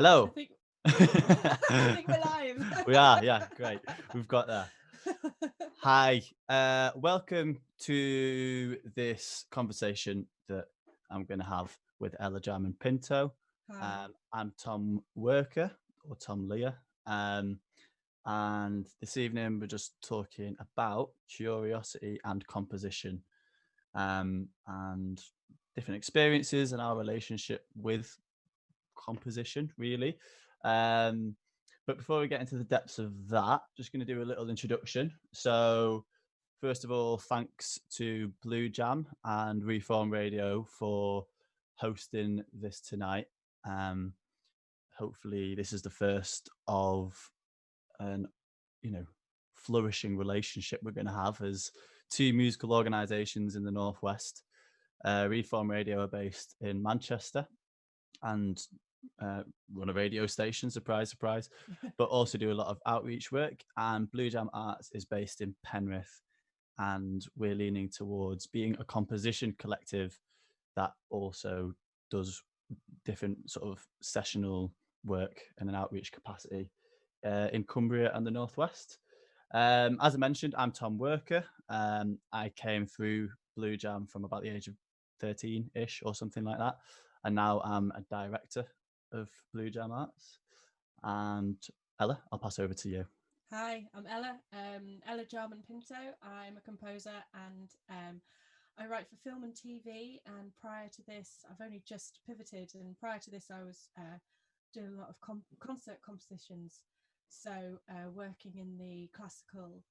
Hello. I think, I think we're live. We are, yeah, great. We've got there. Hi, welcome to this conversation that I'm going to have with Ella Jarman-Pinto. Hi. I'm Tom Werkha, or Tom Leah, and this evening we're just talking about curiosity and composition, and different experiences and our relationship with composition, really. But before we get into the depths of that, just going to do a little introduction. So, first of all, thanks to Blue Jam and Reform Radio for hosting this tonight. Hopefully, this is the first of an, flourishing relationship we're going to have as two musical organisations in the Northwest. Reform Radio are based in Manchester and run a radio station, surprise, surprise, but also do a lot of outreach work. And Blue Jam Arts is based in Penrith, and we're leaning towards being a composition collective that also does different sort of sessional work in an outreach capacity in Cumbria and the Northwest. As I mentioned, I'm Tom Werkha. I came through Blue Jam from about the age of 13-ish or something like that. And now I'm a director of Blue Jam Arts. And Ella, I'll pass over to you. Hi, I'm Ella. Ella Jarman-Pinto. I'm a composer and I write for film and TV. And prior to this, I've only just pivoted. And prior to this, I was doing a lot of concert compositions. So working in the classical,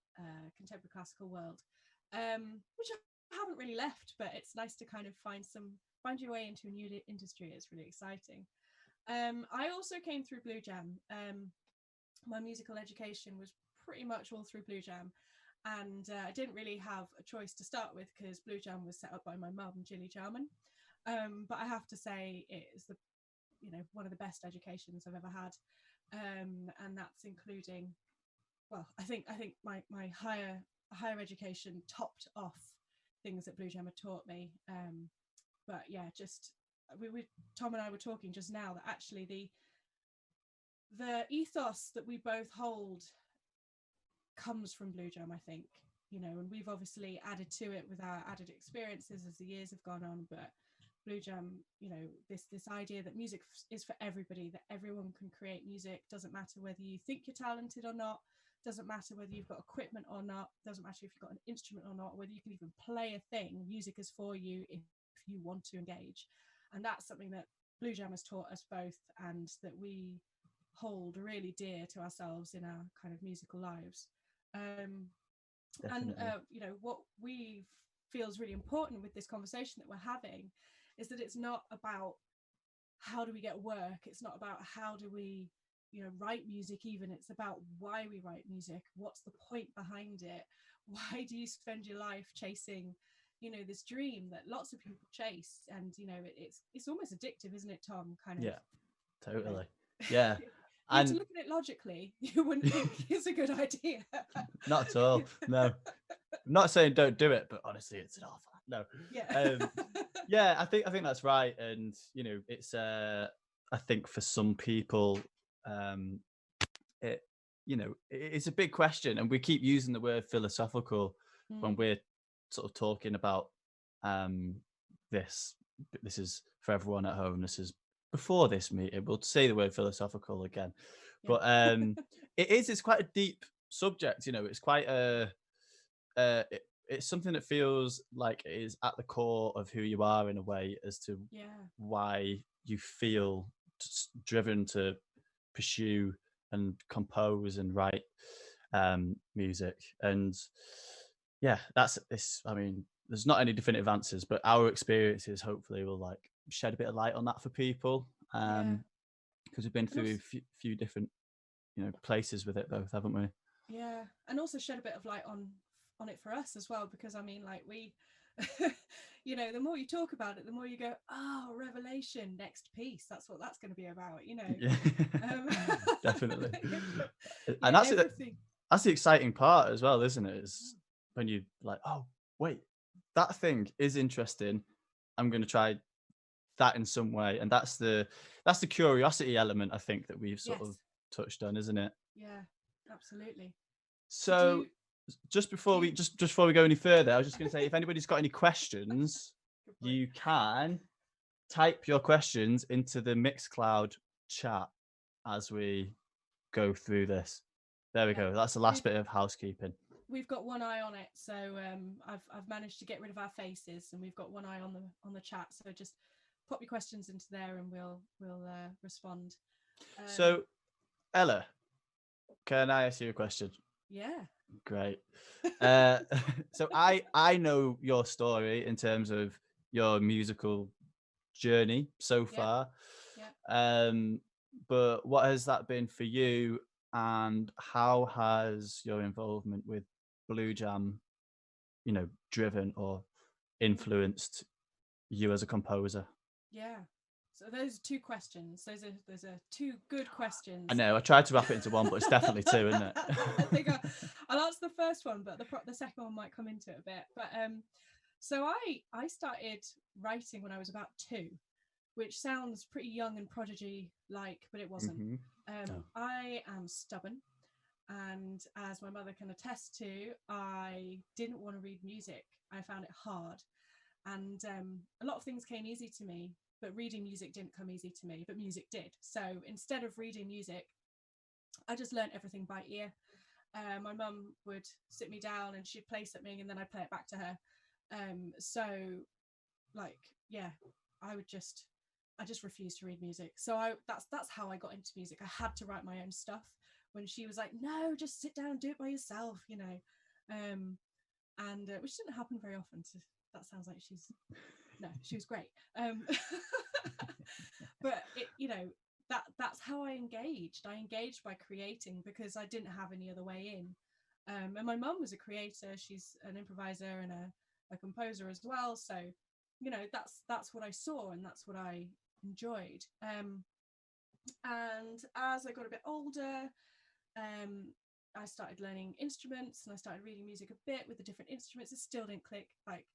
contemporary classical world, which I haven't really left, but it's nice to kind of find your way into a new industry. It's really exciting. I also came through Blue Jam. My musical education was pretty much all through Blue Jam, and I didn't really have a choice to start with because Blue Jam was set up by my mum, Ella Jarman. But I have to say it is one of the best educations I've ever had, and that's including, well, I think my higher education topped off things that Blue Jam had taught me. But yeah, just Tom and I were talking just now that actually the ethos that we both hold comes from Blue Jam, I think, and we've obviously added to it with our added experiences as the years have gone on. But Blue Jam, this idea that music is for everybody, that everyone can create music, doesn't matter whether you think you're talented or not, doesn't matter whether you've got equipment or not, doesn't matter if you've got an instrument or not, whether you can even play a thing. Music is for you if you want to engage. And that's something that Blue Jam has taught us both, and that we hold really dear to ourselves in our kind of musical lives. And what we feels really important with this conversation that we're having is that it's not about how do we get work, it's not about how do we write music even, it's about why we write music, what's the point behind it, why do you spend your life chasing this dream that lots of people chase. And it's almost addictive, isn't it, Tom? Kind of. Yeah, totally. Yeah. And to look at it logically, you wouldn't think it's a good idea. Not at all. No. I'm not saying don't do it, but honestly, it's an awful. No. Yeah. Yeah, I think that's right. And it's I think for some people, it's a big question, and we keep using the word philosophical when we're sort of talking about this. This is for everyone at home. This is before this meeting. We'll say the word philosophical again, but it's quite a deep subject. It's quite it's something that feels like it is at the core of who you are in a way, as to why you feel driven to pursue and compose and write music. And that's this. I mean, there's not any definitive answers, but our experiences hopefully will like shed a bit of light on that for people, because we've been through a few different places with it both, haven't we? Yeah, and also shed a bit of light on it for us as well, because I mean, like, we the more you talk about it, the more you go, oh, revelation, next piece, that's what that's going to be about. Yeah. Definitely. And everything. That's the exciting part as well, isn't it? Is when you like, oh wait, that thing is interesting, I'm going to try that in some way. And that's that's the curiosity element, I think, that we've sort of Yes. touched on, isn't it? Yeah, absolutely. So So just do before you we just before we go any further, I was just going to say, if anybody's got any questions, good point. you can type your questions into the Mixcloud chat as we go through this. There we Yeah. go. That's the last bit of housekeeping. We've got one eye on it, so I've managed to get rid of our faces, and we've got one eye on the chat. So just pop your questions into there, and we'll respond. So, Ella, can I ask you a question? Yeah. Great. So I know your story in terms of your musical journey so Yeah. far. Yeah. But what has that been for you, and how has your involvement with Blue Jam, driven or influenced you as a composer? Yeah. So those are two questions. Those are two good questions. I know I tried to wrap it into one, but it's definitely two, isn't it? I think I'll answer the first one, but the second one might come into it a bit. But so I started writing when I was about 2, which sounds pretty young and prodigy like, but it wasn't. Mm-hmm. Oh. I am stubborn, and as my mother can attest to, I didn't want to read music. I found it hard, and a lot of things came easy to me, but reading music didn't come easy to me, but music did. So instead of reading music, I just learned everything by ear. My mum would sit me down and she'd play something, and then I'd play it back to her. So like, yeah, I just refused to read music. So that's how I got into music. I had to write my own stuff when she was like, no, just sit down and do it by yourself, and which didn't happen very often. So that sounds like she was great. But that's how I engaged. I engaged by creating because I didn't have any other way in. And my mum was a creator. She's an improviser and a composer as well. So, that's what I saw and that's what I enjoyed. And as I got a bit older, I started learning instruments and I started reading music a bit with the different instruments. It still didn't click. Like,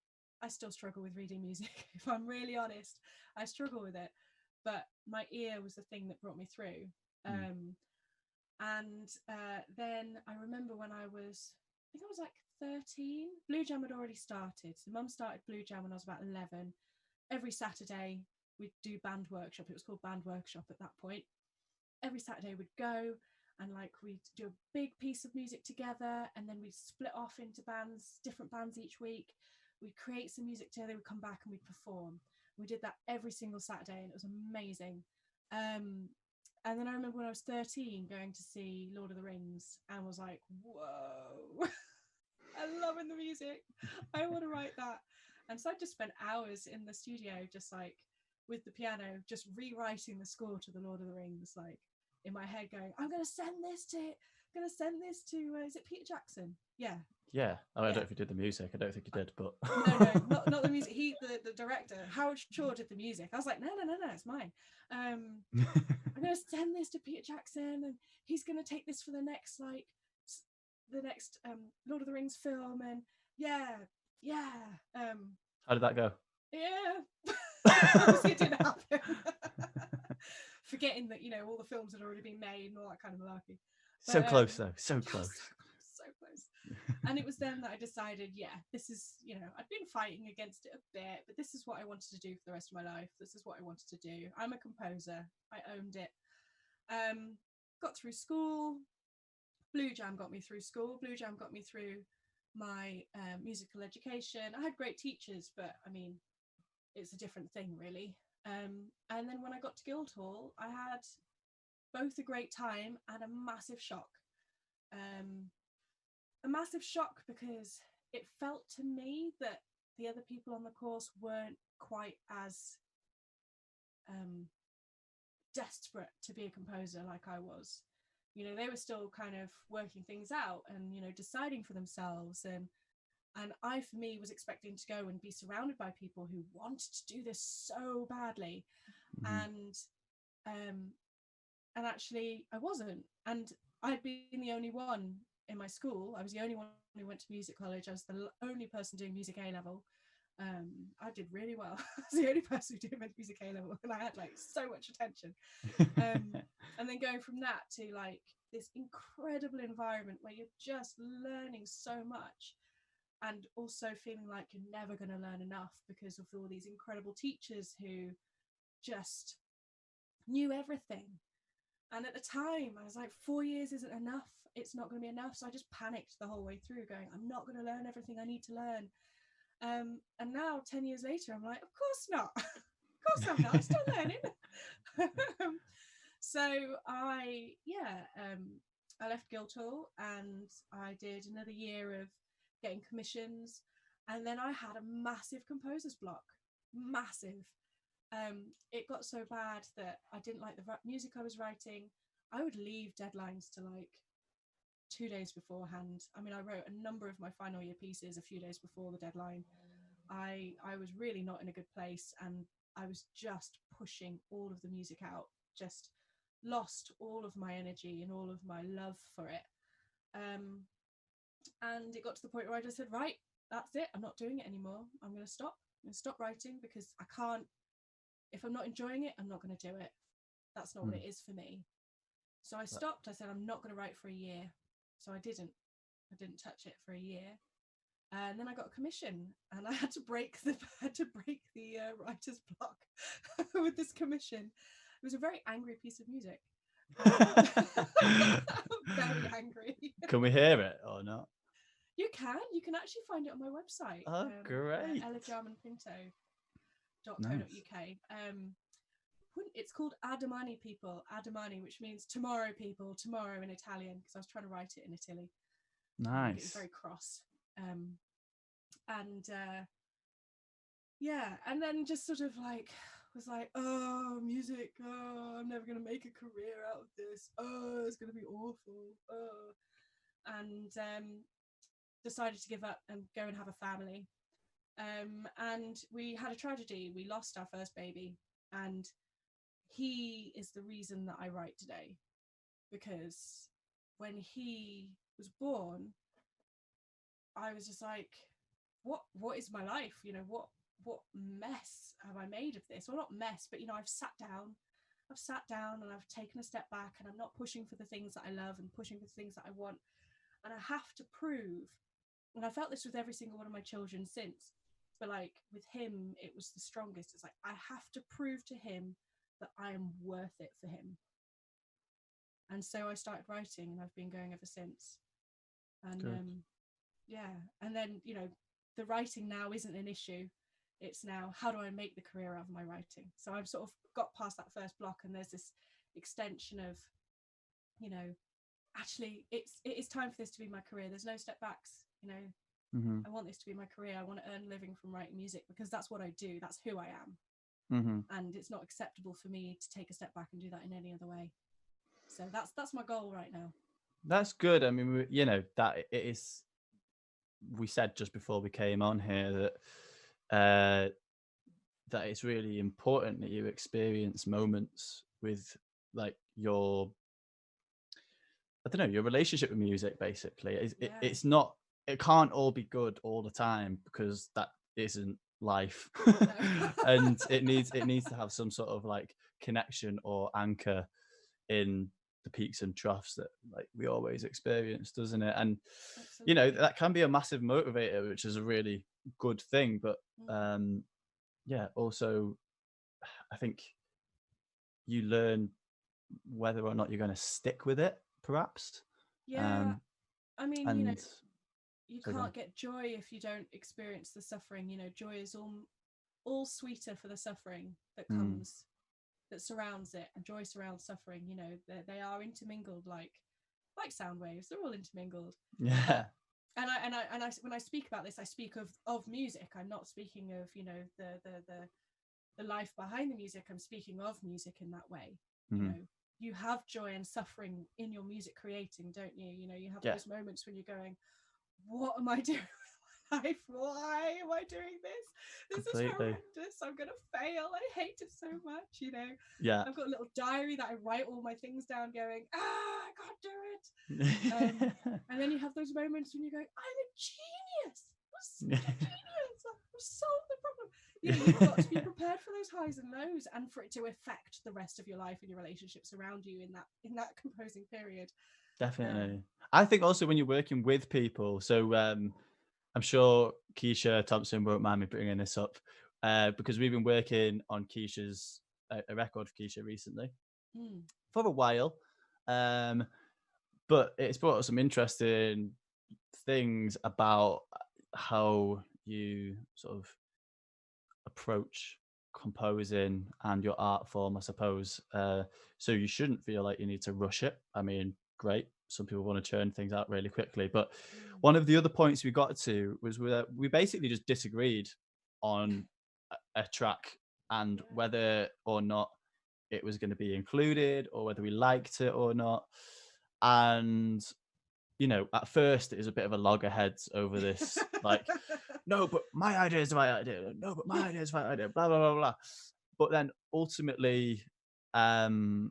I still struggle with reading music. If I'm really honest, I struggle with it. But my ear was the thing that brought me through. And then I remember when I think I was like 13, Blue Jam had already started. So Mum started Blue Jam when I was about 11. Every Saturday we'd do band workshop. It was called band workshop at that point. Every Saturday we'd go and like we'd do a big piece of music together, and then we'd split off into bands, different bands each week. We'd create some music together, we'd come back and we'd perform. We did that every single Saturday and it was amazing. And then I remember when I was 13 going to see Lord of the Rings and was like, whoa, I'm loving the music. I want to write that. And so I just spent hours in the studio, just like with the piano, just rewriting the score to the Lord of the Rings, like in my head going, I'm going to send this to, is it Peter Jackson? Yeah. Yeah. Oh, I don't know if he did the music. I don't think he did, but no, not the music. The director, Howard Shore, did the music. I was like, no, it's mine. I'm going to send this to Peter Jackson, and he's going to take this for the next Lord of the Rings film. And yeah. How did that go? Yeah. Obviously, it didn't happen. Forgetting that all the films had already been made and all that kind of malarkey. So close though, so close. So close. And it was then that I decided, this is, I'd been fighting against it a bit, but this is what I wanted to do for the rest of my life. This is what I wanted to do. I'm a composer. I owned it. Got through school. Blue Jam got me through school. Blue Jam got me through my musical education. I had great teachers, but I mean, it's a different thing, really. And then when I got to Guildhall, I had both a great time and a massive shock. A massive shock because it felt to me that the other people on the course weren't quite as desperate to be a composer like I was. They were still kind of working things out and deciding for themselves, and I, for me, was expecting to go and be surrounded by people who wanted to do this so badly. And actually I wasn't, and I'd been the only one in my school. I was the only one who went to music college. I was the only person doing music A level. I did really well. I was the only person who did music A level, and I had like so much attention. And then going from that to like this incredible environment where you're just learning so much, and also feeling like you're never going to learn enough because of all these incredible teachers who just knew everything. And at the time I was like, 4 years isn't enough, it's not going to be enough. So I just panicked the whole way through, going, I'm not going to learn everything I need to learn. And now 10 years later I'm like, of course not. Of course I'm not, I'm still learning. So I left Guildhall and I did another year of getting commissions, and then I had a massive composer's block. Massive. It got so bad that I didn't like the music I was writing. I would leave deadlines to like 2 days beforehand. I mean, I wrote a number of my final year pieces a few days before the deadline. I was really not in a good place, and I was just pushing all of the music out, just lost all of my energy and all of my love for it. And it got to the point where I just said, right, that's it, I'm not doing it anymore. I'm going to stop writing, because I can't, if I'm not enjoying it, I'm not going to do it. That's not what it is for me. So I stopped. I said, I'm not going to write for a year. So I didn't touch it for a year. And then I got a commission, and I had to break the writer's block with this commission. It was a very angry piece of music. Very angry. Can we hear it or not? You can actually find it on my website. Oh, great. Ella Jarman-Pinto.co.uk. It's called Adomani People. Adomani, which means tomorrow people, tomorrow in Italian, because I was trying to write it in Italy. Nice. It was very cross. And then just sort of like was like, oh, music, oh, I'm never gonna make a career out of this, oh, it's gonna be awful, oh. And decided to give up and go and have a family. And we had a tragedy. We lost our first baby, and he is the reason that I write today, because when he was born, I was just like, what is my life? You know, what mess have I made of this? Well, not mess, but you know, I've sat down and I've taken a step back, and I'm not pushing for the things that I love and pushing for the things that I want. And I have to prove, and I felt this with every single one of my children since, but like with him, it was the strongest. It's like, I have to prove to him that I am worth it for him. And so I started writing, and I've been going ever since. And and then, you know, the writing now isn't an issue. It's now, how do I make the career out of my writing? So I've sort of got past that first block, and there's this extension of, you know, actually it is time for this to be my career. There's no step backs, you know. I want this to be my career. I want to earn a living from writing music, because that's what I do. That's who I am. And it's not acceptable for me to take a step back and do that in any other way. So that's my goal right now. That's good. I mean, you know, that it is, we said just before we came on here that that it's really important that you experience moments with like your, I don't know, your relationship with music. Basically, it's not, it can't all be good all the time, because that isn't life. And it needs to have some sort of like connection or anchor in the peaks and troughs that like we always experience, doesn't it? And absolutely, you know, that can be a massive motivator, which is a really good thing. But also I think you learn whether or not you're going to stick with it, perhaps. I mean, you know, you can't get joy if you don't experience the suffering. You know, joy is all sweeter for the suffering that comes, that surrounds it, and joy surrounds suffering. You know, they are intermingled, like sound waves. They're all intermingled. Yeah. And I when I speak about this, I speak of music. I'm not speaking of, you know, the life behind the music. I'm speaking of music in that way. You know, you have joy and suffering in your music creating, don't you? You know, you have those moments when you're going, what am I doing with my life? Why am I doing this? This is horrendous. I'm gonna fail. I hate it so much, you know. I've got a little diary that I write all my things down, going, I can't do it. And then you have those moments when you go, I'm a genius. I'm such a genius. solve the problem. You've got to be prepared for those highs and lows, and for it to affect the rest of your life and your relationships around you in that composing period. Definitely. I think also when you're working with people, so I'm sure Keisha Thompson won't mind me bringing this up, because we've been working on Keisha's a record for Keisha recently for a while, but it's brought up some interesting things about how you sort of approach composing and your art form, I suppose. So you shouldn't feel like you need to rush it. I mean, great. Some people want to churn things out really quickly. But one of the other points we got to was we basically just disagreed on a track and whether or not it was going to be included or whether we liked it or not. And at first it was a bit of a loggerheads over this, like, no, but my idea is the right idea. No, but my idea is the right idea. Blah blah blah blah. But then ultimately, that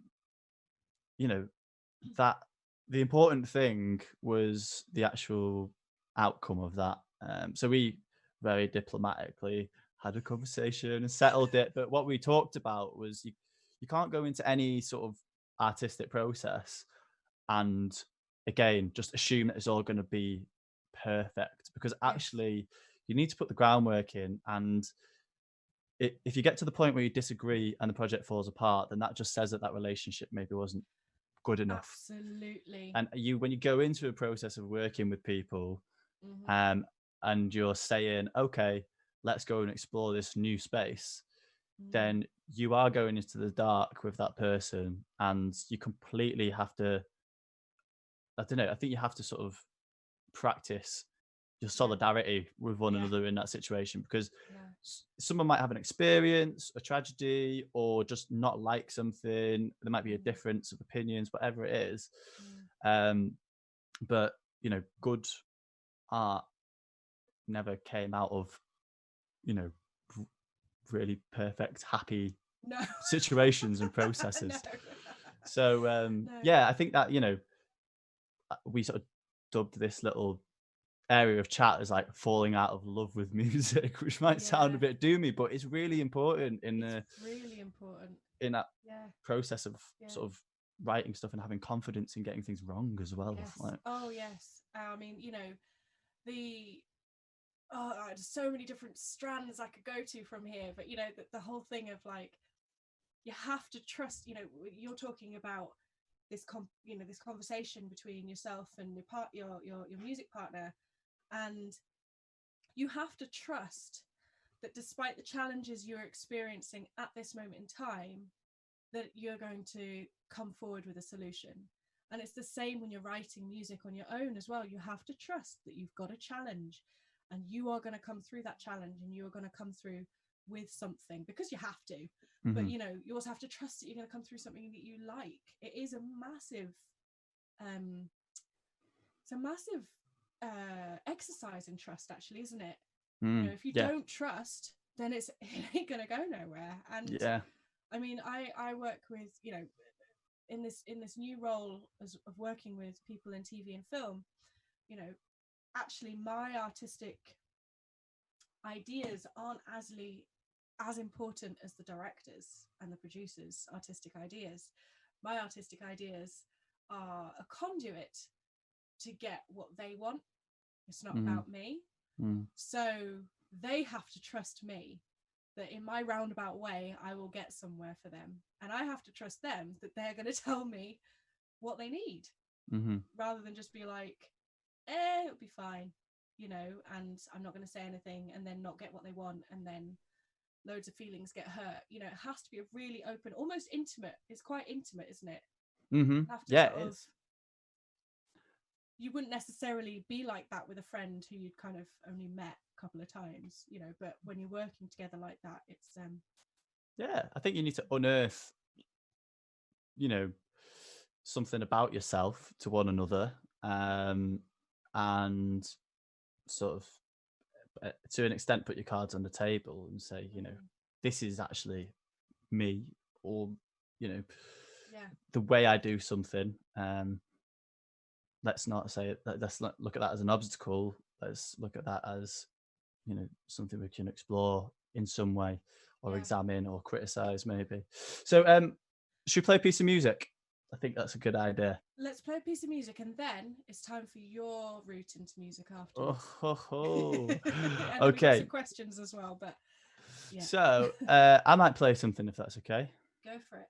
the important thing was the actual outcome of that. So we very diplomatically had a conversation and settled it. But what we talked about was you can't go into any sort of artistic process and again just assume that it's all going to be perfect, because actually you need to put the groundwork in. And if you get to the point where you disagree and the project falls apart, then that just says that relationship maybe wasn't good enough. Absolutely. And when you go into a process of working with people, and you're saying, okay, let's go and explore this new space, then you are going into the dark with that person, and you completely have to, I don't know, I think you have to sort of practice your solidarity with one another in that situation, because someone might have an experience, a tragedy, or just not like something. There might be a difference of opinions, whatever it is. But good art never came out of really perfect, happy situations and processes. So I think that we sort of dubbed this little area of chat as like falling out of love with music, which might sound a bit doomy, but it's really important in that process of sort of writing stuff and having confidence in getting things wrong as well. I mean, there's so many different strands I could go to from here, but the whole thing of like, you have to trust. You're talking about this this conversation between yourself and your music partner, and you have to trust that despite the challenges you're experiencing at this moment in time, that you're going to come forward with a solution. And it's the same when you're writing music on your own as well. You have to trust that you've got a challenge, and you are going to come through that challenge, and you're going to come through with something, because you have to. But you also have to trust that you're going to come through something that you like. It is a massive exercise in trust, actually, isn't it? If you don't trust, then it ain't going to go nowhere. And I mean, I work with, in this new role of working with people in TV and film, actually my artistic ideas aren't as important as the directors and the producers' artistic ideas. My artistic ideas are a conduit to get what they want. It's not about me. So they have to trust me that in my roundabout way I will get somewhere for them, and I have to trust them that they're going to tell me what they need, rather than just be like, it'll be fine, and I'm not going to say anything and then not get what they want, and then loads of feelings get hurt. It has to be a really open, almost intimate. It's quite intimate, isn't it? You have to you wouldn't necessarily be like that with a friend who you'd kind of only met a couple of times, but when you're working together like that, it's I think you need to unearth something about yourself to one another, and sort of to an extent put your cards on the table and say, this is actually me, or the way I do something. Let's not say it, let's not look at that as an obstacle. Let's look at that as something we can explore in some way, or Yeah. examine, or criticize maybe. So should we play a piece of music? I think that's a good idea. Let's play a piece of music, and then it's time for your route into music afterwards. Oh. And then we've got Okay. some questions as well, but yeah. So I might play something if that's okay. Go for it.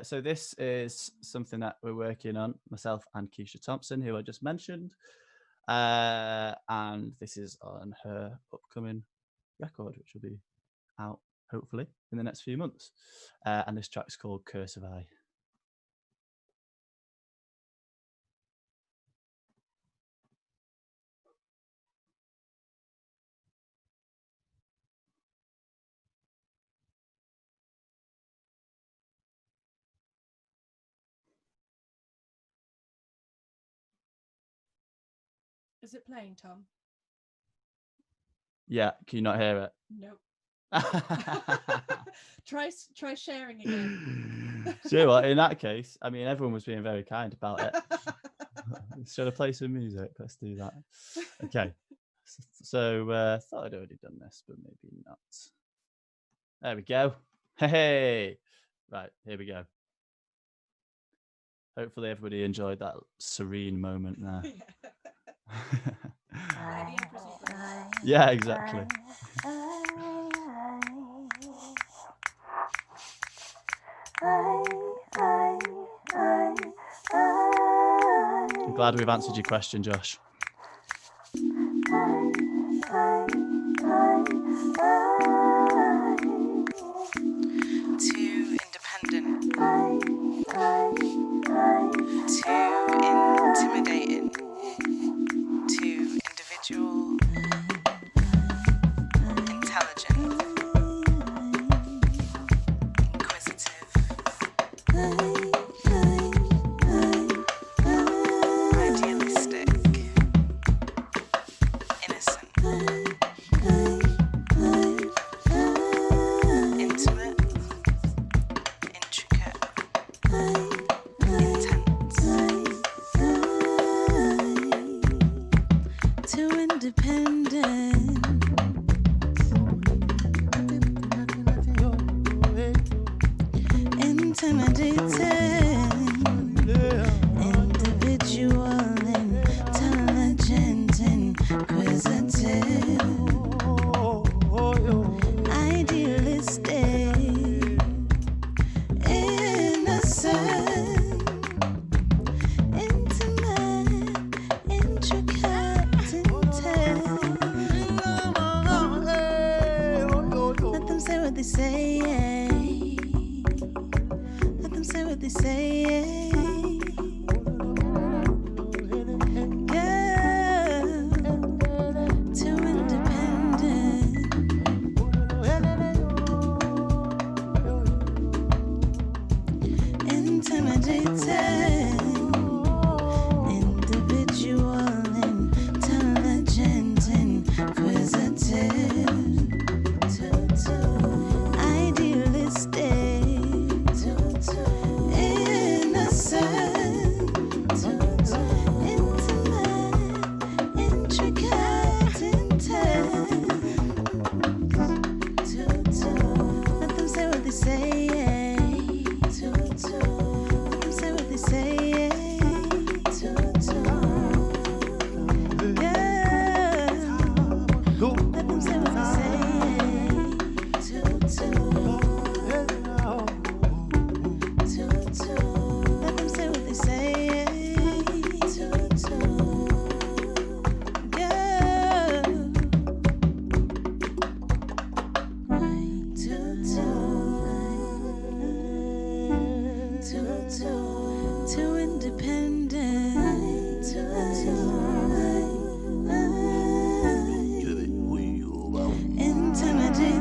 So this is something that we're working on, myself and Keisha Thompson, who I just mentioned. And this is on her upcoming record, which will be out hopefully in the next few months. And this track's called Curse of I. Is it playing, Tom? Yeah, can you not hear it? Nope. Try sharing again. Do you know what? In that case, I mean, everyone was being very kind about it. Should I play some music? Let's do that. Okay. So I thought I'd already done this, but maybe not. There we go. Hey. Right, here we go. Hopefully everybody enjoyed that serene moment there. Yeah, exactly. I'm glad we've answered your question, Josh. Too independent. Too intimidating. Too individual. Intelligent. Inquisitive. Idealistic. Innocent. Intimate. Intricate. Intense. Too independent. Intimidating. Individual. Intelligent. Inquisitive. Idealistic. Innocent. Intimate. Intricate. Intense. Let them say what they say. Let them say what they say. Girl, too independent. Intimidating. Individual. Intelligent. Inquisitive. Idealistic. Innocent. Intimate. Intricate. Intense. Let them say what they say. Let them say what they say. Yeah. Let them say what they say. Let them say what they say. Yeah. Too independent.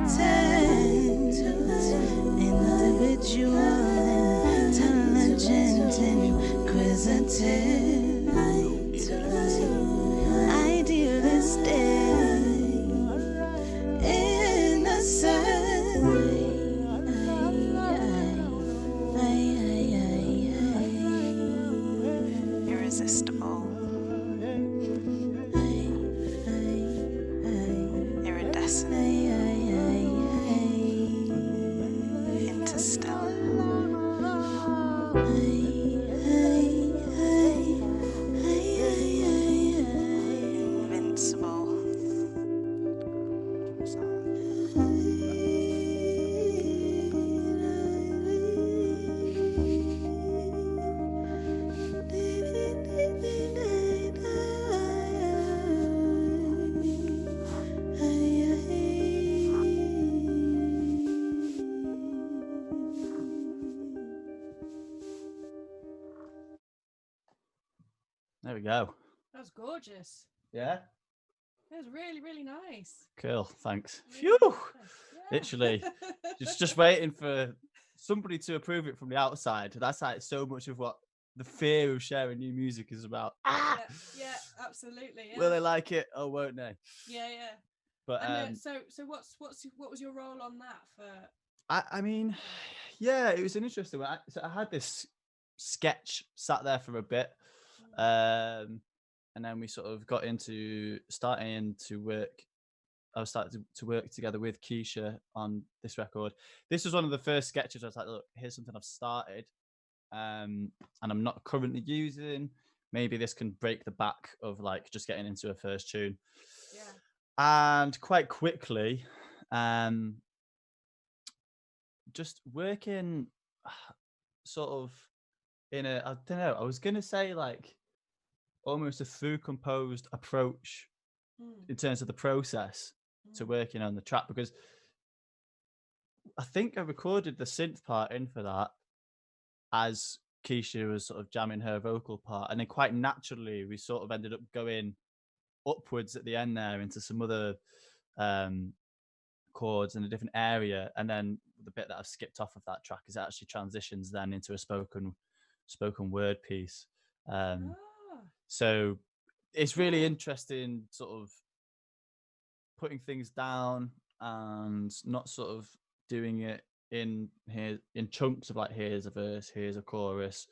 Intimidating. Individual. Intelligent. Inquisitive. Idealistic. Innocent. Irresistible. Iridescent. There we go. That was gorgeous. Yeah. It was really, really nice. Cool. Thanks. Really, Phew. really nice. Yeah. Literally, just waiting for somebody to approve it from the outside. That's like so much of what the fear of sharing new music is about. Ah! Yeah, absolutely. Yeah. Will they like it or won't they? Yeah. But And so what was your role on that for? I mean, yeah, it was an interesting one. So I had this sketch sat there for a bit, and then we sort of got into starting to work. I was starting to work together with Keisha on this record. This was one of the first sketches. I was like, look, here's something I've started, and I'm not currently using. Maybe this can break the back of like just getting into a first tune. Yeah. And quite quickly, just working sort of in a, I don't know, I was going to say like almost a through composed approach in terms of the process to working on the track, because I think I recorded the synth part in for that as Keisha was sort of jamming her vocal part, and then quite naturally we sort of ended up going upwards at the end there into some other chords in a different area, and then the bit that I've skipped off of that track is it actually transitions then into a spoken word piece. So it's really interesting sort of putting things down and not sort of doing it in chunks of like, here's a verse, here's a chorus,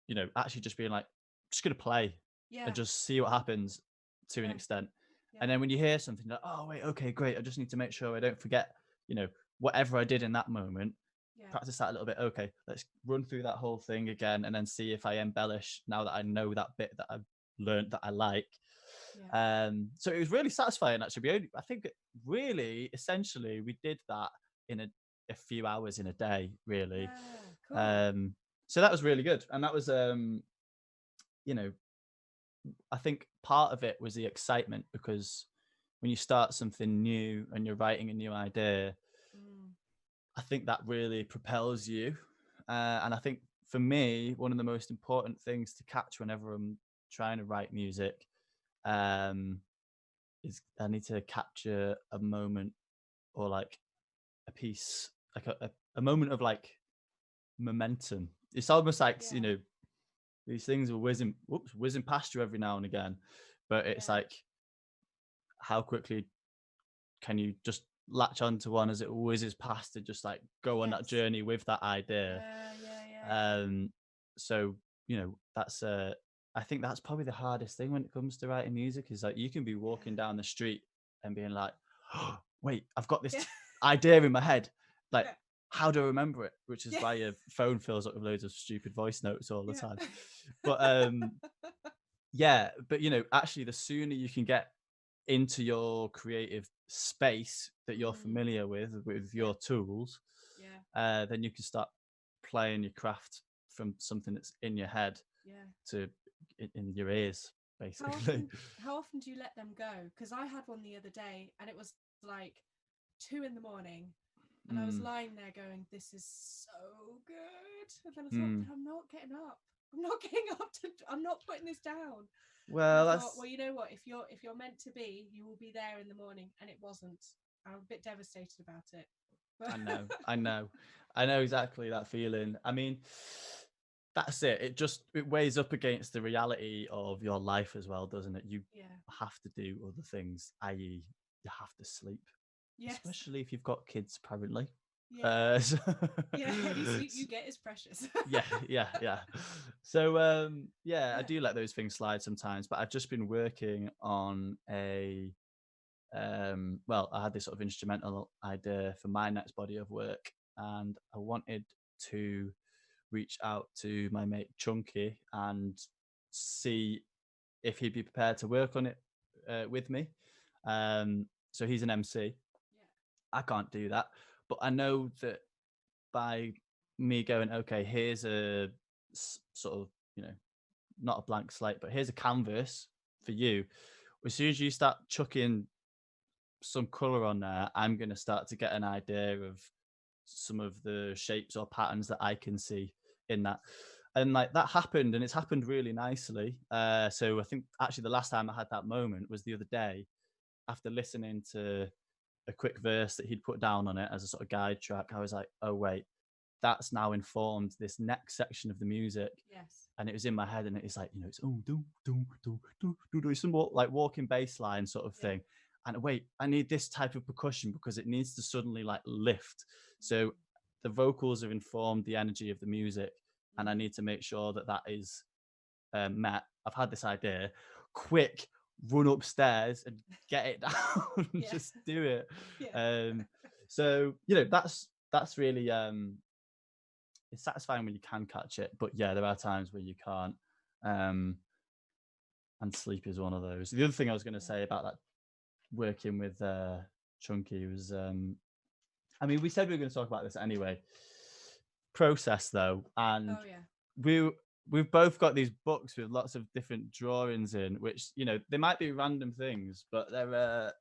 you know, actually just being like, just gonna play and just see what happens to an extent. And then when you hear something like, oh wait, okay, great, I just need to make sure I don't forget, you know, whatever I did in that moment, practice that a little bit. Okay, let's run through that whole thing again and then see if I embellish now that I know that bit that I've learned that I like. So it was really satisfying actually. I think really essentially we did that in a few hours in a day, really. Cool. So that was really good. And that was you know, I think part of it was the excitement, because when you start something new and you're writing a new idea, I think that really propels you. And I think for me, one of the most important things to catch whenever I'm trying to write music is I need to capture a moment or like a piece, like a moment of momentum. It's almost like, you know, these things are whizzing past you every now and again, but it's like, how quickly can you just latch onto one as it whizzes past and just like go on that journey with that idea? So, you know, that's I think that's probably the hardest thing when it comes to writing music, is like you can be walking down the street and being like, oh, wait, I've got this idea in my head. Like, how do I remember it? Which is why your phone fills up with loads of stupid voice notes all the time. But but you know, actually the sooner you can get into your creative space that you're familiar with your tools, then you can start playing your craft from something that's in your head to in your ears, basically. How often do you let them go? Because I had one the other day and it was like 2 a.m. and I was lying there going, this is so good. And then I thought, but I'm not getting up. I'm not putting this down. Well, I thought, well, you know what? If you're meant to be, you will be there in the morning, and it wasn't. I'm a bit devastated about it. But I know exactly that feeling. I mean, that's it. It weighs up against the reality of your life as well, doesn't it? You have to do other things, i.e., you have to sleep. Yes. Especially if you've got kids, apparently. Any sleep you get is precious. yeah. So I do let those things slide sometimes, but I've just been working on I had this sort of instrumental idea for my next body of work, and I wanted to reach out to my mate Chunky and see if he'd be prepared to work on it with me. So he's an MC. I can't do that, but I know that by me going, okay, here's a sort of, you know, not a blank slate, but here's a canvas for you. As soon as you start chucking some color on there, I'm going to start to get an idea of some of the shapes or patterns that I can see in that. And like that happened, and it's happened really nicely. So I think actually the last time I had that moment was the other day after listening to a quick verse that he'd put down on it as a sort of guide track. I was like, oh wait, that's now informed this next section of the music. Yes. And it was in my head, and it's like, you know, it's oh do do do do do do, some like walking bass line sort of thing. And wait, I need this type of percussion because it needs to suddenly like lift. So the vocals have informed the energy of the music, and I need to make sure that that is met. I've had this idea, quick, run upstairs and get it down, and just do it. So you know, that's really it's satisfying when you can catch it, but yeah, there are times where you can't. And sleep is one of those. The other thing I was going to say about that working with Chunky was, I mean, we said we were going to talk about this anyway. Process though, and we've both got these books with lots of different drawings in, which, you know, they might be random things, but they're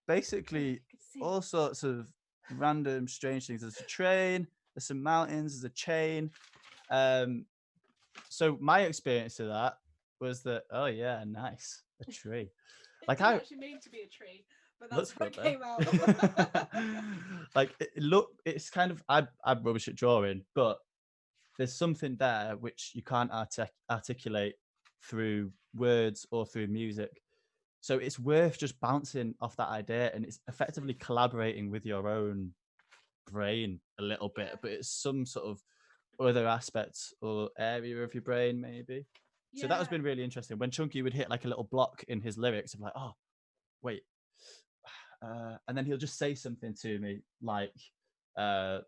basically all sorts of random strange things. There's a train, there's some mountains, there's a chain. So my experience of that was that, oh yeah, nice, a tree. Like I actually mean to be a tree, but that's what came out. Like it's kind of I'm rubbish at drawing, but there's something there which you can't articulate through words or through music. So it's worth just bouncing off that idea, and it's effectively collaborating with your own brain a little bit, but it's some sort of other aspects or area of your brain maybe. So that has been really interesting when Chunky would hit like a little block in his lyrics of like, oh wait, and then he'll just say something to me like I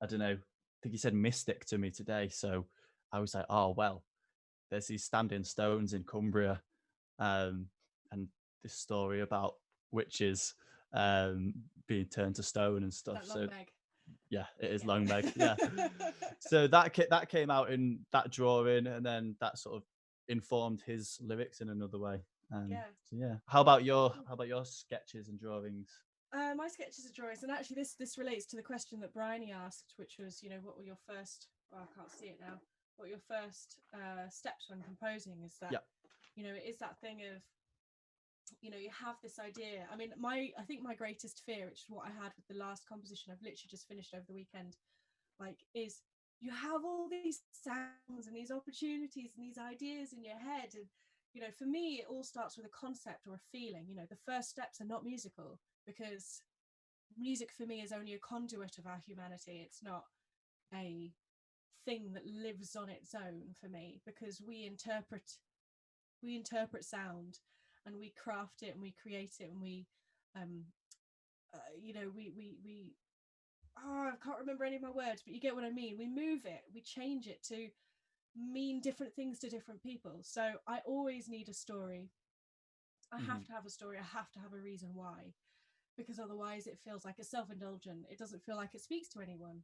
don't know, I think he said mystic to me today. So I was like, oh well, there's these standing stones in Cumbria, and this story about witches being turned to stone and stuff. So yeah, it is Long Meg. Yeah. So that came out in that drawing, and then that sort of informed his lyrics in another way. So yeah. How about your sketches and drawings? My sketches and drawings, and actually this relates to the question that Bryony asked, which was, you know, what were your first? Oh, I can't see it now. What were your first steps when composing? Is that you know, it is that thing of, you know, you have this idea. I mean, I think my greatest fear, which is what I had with the last composition I've literally just finished over the weekend, like, is you have all these sounds and these opportunities and these ideas in your head, and you know, for me it all starts with a concept or a feeling. You know, the first steps are not musical, because music for me is only a conduit of our humanity. It's not a thing that lives on its own for me, because we interpret sound, and we craft it and we create it, and we you know, we I can't remember any of my words, but you get what I mean. We move it, we change it to mean different things to different people. So I always need a story. I have to have a story. I have to have a reason why, because otherwise it feels like it's self-indulgent. It doesn't feel like it speaks to anyone,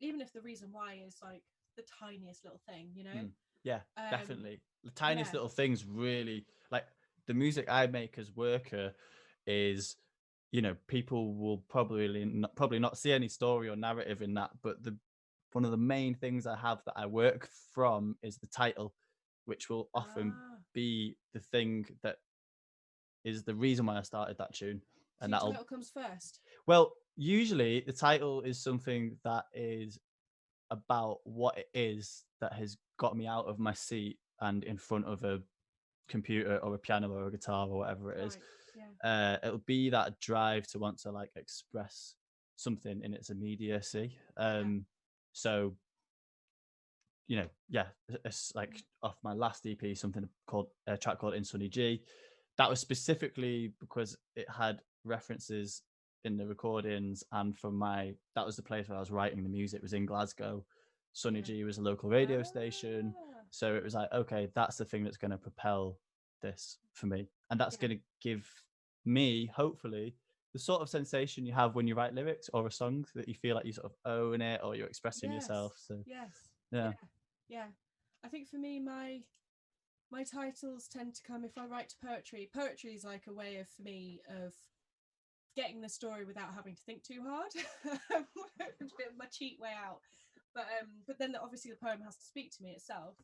even if the reason why is like the tiniest little thing, you know. Definitely the tiniest little things. Really, like the music I make as Werkha is, you know, people will probably not see any story or narrative in that, but one of the main things I have that I work from is the title, which will often be the thing that is the reason why I started that tune. So and that title comes first. Well, usually the title is something that is about what it is that has got me out of my seat and in front of a computer or a piano or a guitar or whatever it is. It'll be that drive to want to like express something in its immediacy. So, you know, it's like off my last EP, something called a track called In Sunny G. That was specifically because it had references in the recordings, and that was the place where I was writing the music, was in Glasgow. Sunny G was a local radio station, so it was like, okay, that's the thing that's going to propel this for me, and that's going to give me, hopefully, the sort of sensation you have when you write lyrics or a song, that you feel like you sort of own it or you're expressing yourself. So yeah. I think for me, my titles tend to come if I write to poetry. Poetry is like a way of, for me, of getting the story without having to think too hard. It's a bit of my cheat way out. But then obviously the poem has to speak to me itself.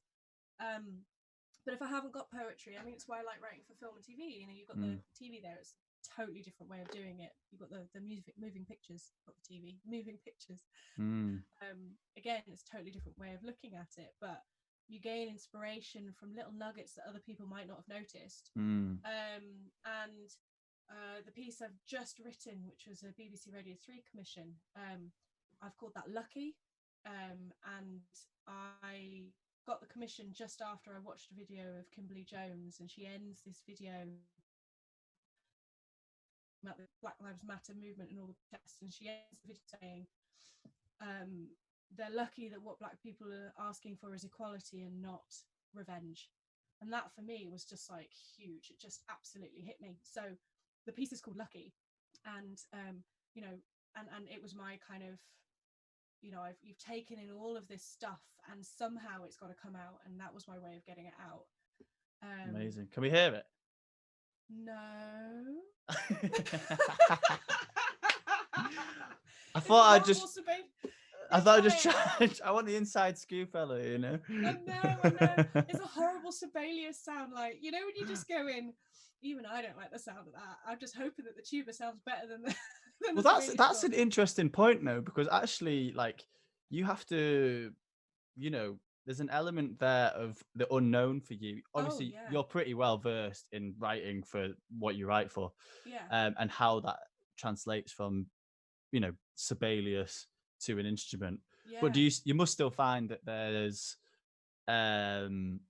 But if I haven't got poetry, I mean, it's why I like writing for film and TV. You know, you've got the TV there. It's a totally different way of doing it. You've got the music, moving pictures, not the TV, moving pictures. Again, it's a totally different way of looking at it, but you gain inspiration from little nuggets that other people might not have noticed. And the piece I've just written, which was a BBC Radio 3 commission, I've called that Lucky. And I got the commission just after I watched a video of Kimberly Jones, and she ends this video about the Black Lives Matter movement and all the protests, and she ends the video saying they're lucky that what Black people are asking for is equality and not revenge. And that for me was just like huge. It just absolutely hit me. So the piece is called Lucky, and you know, and it was my kind of, you know, you've taken in all of this stuff and somehow it's got to come out, and that was my way of getting it out. Amazing. Can we hear it? No. I thought I'd just try. I want the inside scoop, Ella, you know. I know. It's a horrible Sibelius sound, like, you know, when you just go in. Even I don't like the sound of that. I'm just hoping that the tuba sounds better than the. Well, that's an interesting point, though, because actually, like, you have to, you know, there's an element there of the unknown for you. Obviously, you're pretty well versed in writing for what you write for, and how that translates from, you know, Sibelius to an instrument. Yeah. But you must still find that there's parameters,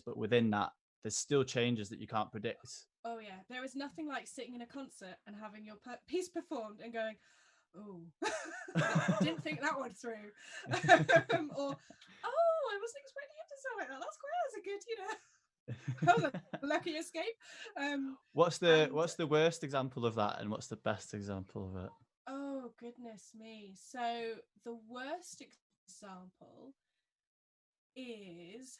but within that, there's still changes that you can't predict. Oh yeah, there is nothing like sitting in a concert and having your piece performed and going, oh, didn't think that one through. Or, oh, I wasn't expecting it to sound like that. That's a good, you know, that was a lucky escape. What's the worst example of that, and what's the best example of it? Oh, goodness me. So the worst example is,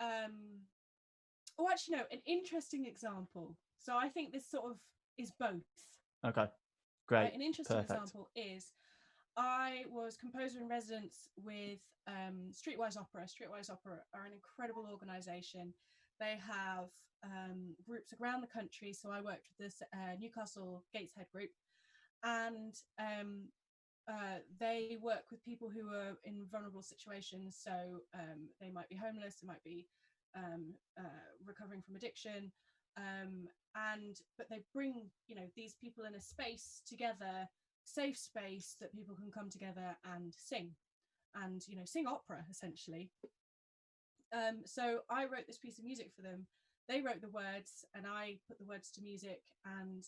actually, no, an interesting example. So I think this sort of is both. Okay, great. Right? An interesting example is I was composer in residence with Streetwise Opera. Streetwise Opera are an incredible organisation. They have groups around the country. So I worked with this Newcastle Gateshead group, and they work with people who are in vulnerable situations. So they might be homeless, they might be recovering from addiction, but they bring, you know, these people in a space together, safe space that people can come together and sing, and, you know, sing opera essentially. So I wrote this piece of music for them. They wrote the words and I put the words to music, and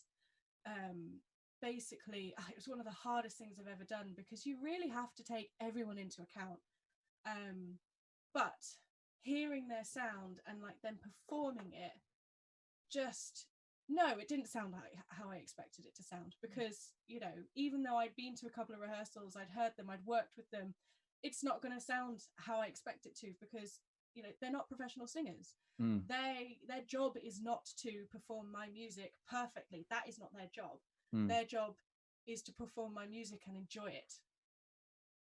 basically it was one of the hardest things I've ever done, because you really have to take everyone into account, but hearing their sound and like them performing it, it didn't sound like how I expected it to sound, because, you know, even though I'd been to a couple of rehearsals, I'd heard them, I'd worked with them, it's not going to sound how I expect it to, because, you know, they're not professional singers. Their job is not to perform my music perfectly. That is not their job. Their job is to perform my music and enjoy it.